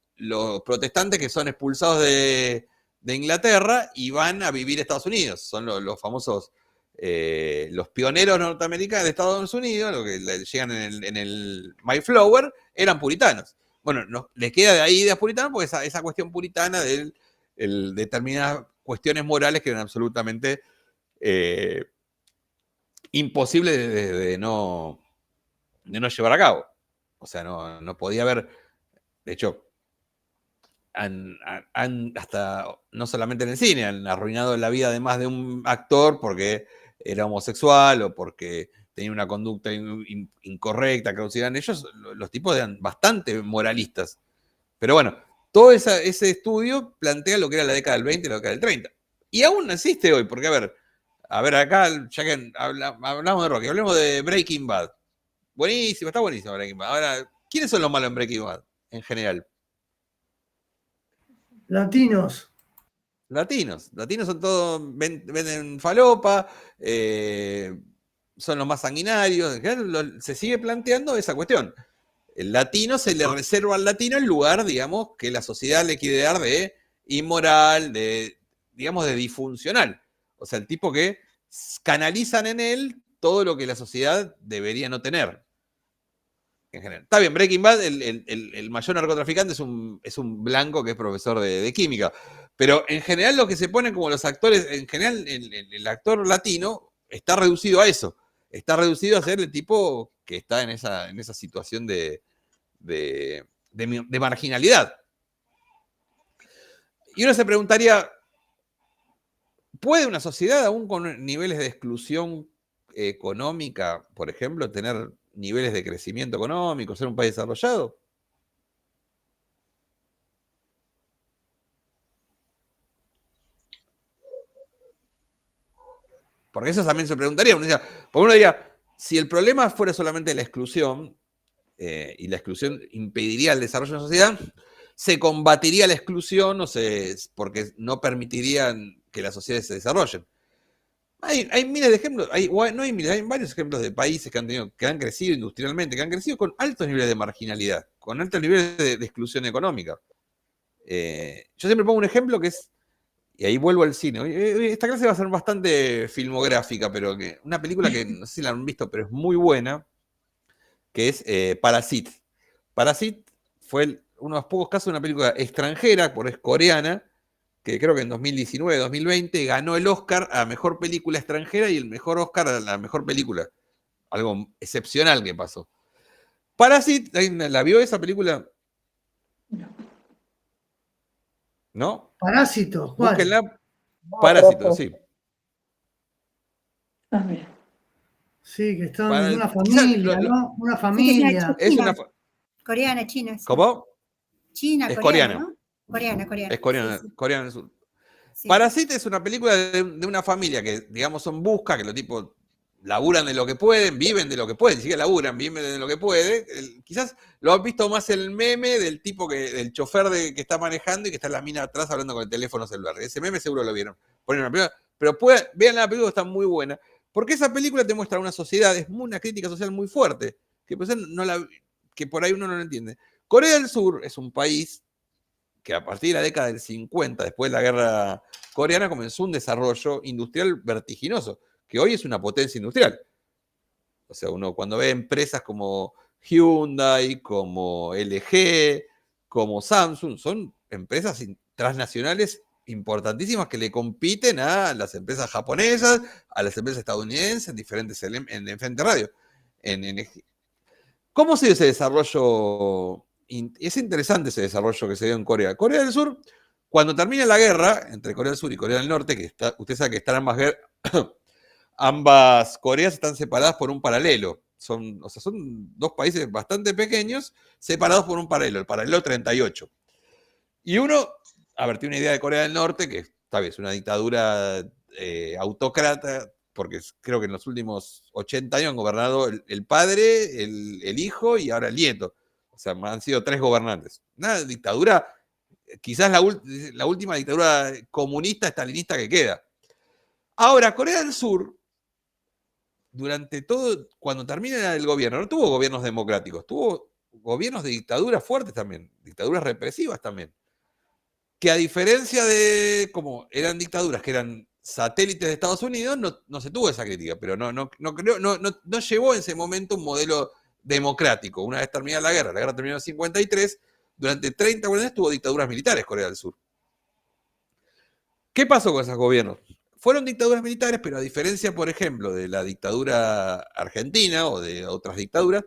protestantes que son expulsados de Inglaterra y van a vivir a Estados Unidos. Son los famosos, los pioneros norteamericanos de Estados Unidos, los que llegan en el Mayflower, eran puritanos. Bueno, les queda de ahí de puritano porque esa cuestión puritana de determinadas cuestiones morales que eran absolutamente imposibles de no llevar a cabo. O sea, no podía haber, de hecho, hasta, no solamente en el cine, han arruinado la vida de más de un actor porque era homosexual o porque tenía una conducta incorrecta que consideran ellos. Los tipos eran bastante moralistas. Pero bueno, todo ese estudio plantea lo que era la década del 20 y la década del 30. Y aún existe hoy, porque a ver acá, ya que hablamos de Rocky, hablemos de Breaking Bad. Buenísimo, está buenísimo Breaking Bad. Ahora, ¿quiénes son los malos en Breaking Bad, en general? Latinos. Latinos son todos, venden falopa, son los más sanguinarios. En general, se sigue planteando esa cuestión. El latino se le reserva al latino el lugar, digamos, que la sociedad le quiere dar de inmoral, digamos, de disfuncional. O sea, el tipo que canalizan en él todo lo que la sociedad debería no tener. En general. Está bien, Breaking Bad, el mayor narcotraficante es un blanco que es profesor de química. Pero en general lo que se ponen como los actores, en general el actor latino está reducido a eso. Está reducido a ser el tipo que está en esa situación de marginalidad. Y uno se preguntaría, ¿puede una sociedad, aún con niveles de exclusión económica, por ejemplo, tener niveles de crecimiento económico, ser un país desarrollado? Porque eso también se preguntaría. Porque uno diría, si el problema fuera solamente la exclusión, y la exclusión impediría el desarrollo de una sociedad, se combatiría la exclusión, porque no permitirían que las sociedades se desarrollen. Hay miles de ejemplos, hay varios ejemplos de países que han crecido industrialmente, que han crecido con altos niveles de marginalidad, con altos niveles de exclusión económica. Yo siempre pongo un ejemplo que es, y ahí vuelvo al cine. Esta clase va a ser bastante filmográfica, pero una película que no sé si la han visto, pero es muy buena, que es Parasite. Parasite fue uno de los pocos casos de una película extranjera, porque es coreana, que creo que en 2019, 2020, ganó el Oscar a Mejor Película Extranjera y el mejor Oscar a la Mejor Película. Algo excepcional que pasó. Parasite, ¿la vio esa película? ¿No? Parásito, ¿cuál? Búsquenla. Parásito, sí. Ah, mira. Sí, que están Para en el- una quizás familia, lo- ¿no? Una Sí, que familia. Es China, una. coreana, china. Sí. ¿Cómo? China, Es coreana, coreana. ¿no? Coreana, coreana. Es coreana, Sí, sí. Corea del Sur. Sí. Parasite es una película de una familia que, digamos, son busca, que los tipos laburan de lo que pueden, viven de lo que pueden, sí que laburan, viven de lo que pueden. Quizás lo han visto más el meme del tipo del chofer que está manejando y que está la mina atrás hablando con el teléfono celular. Ese meme seguro lo vieron. Ponen una película, pero vean la película, está muy buena. Porque esa película te muestra una sociedad, es una crítica social muy fuerte, que por ahí uno no lo entiende. Corea del Sur es un país que a partir de la década del 50, después de la guerra coreana, comenzó un desarrollo industrial vertiginoso, que hoy es una potencia industrial. O sea, uno cuando ve empresas como Hyundai, como LG, como Samsung, son empresas transnacionales importantísimas que le compiten a las empresas japonesas, a las empresas estadounidenses en diferentes radios. ¿Cómo se dio ese desarrollo? Es interesante ese desarrollo que se dio en Corea. Corea del Sur, cuando termina la guerra entre Corea del Sur y Corea del Norte, que usted sabe que están ambas Coreas están separadas por un paralelo. Son dos países bastante pequeños separados por un paralelo, el paralelo 38. Y uno, a ver, tiene una idea de Corea del Norte, que tal vez es una dictadura autócrata, porque creo que en los últimos 80 años han gobernado el padre, el hijo y ahora el nieto. O sea, han sido 3 gobernantes. Una dictadura, quizás la última dictadura comunista, estalinista que queda. Ahora, Corea del Sur, durante todo, cuando termina el gobierno, no tuvo gobiernos democráticos, tuvo gobiernos de dictaduras fuertes también, dictaduras represivas también. Que a diferencia de como eran dictaduras que eran satélites de Estados Unidos, no se tuvo esa crítica, pero no llevó en ese momento un modelo democrático. Una vez terminada la guerra terminó en el 53, durante 30 años tuvo dictaduras militares Corea del Sur. ¿Qué pasó con esos gobiernos? Fueron dictaduras militares, pero a diferencia, por ejemplo, de la dictadura argentina o de otras dictaduras,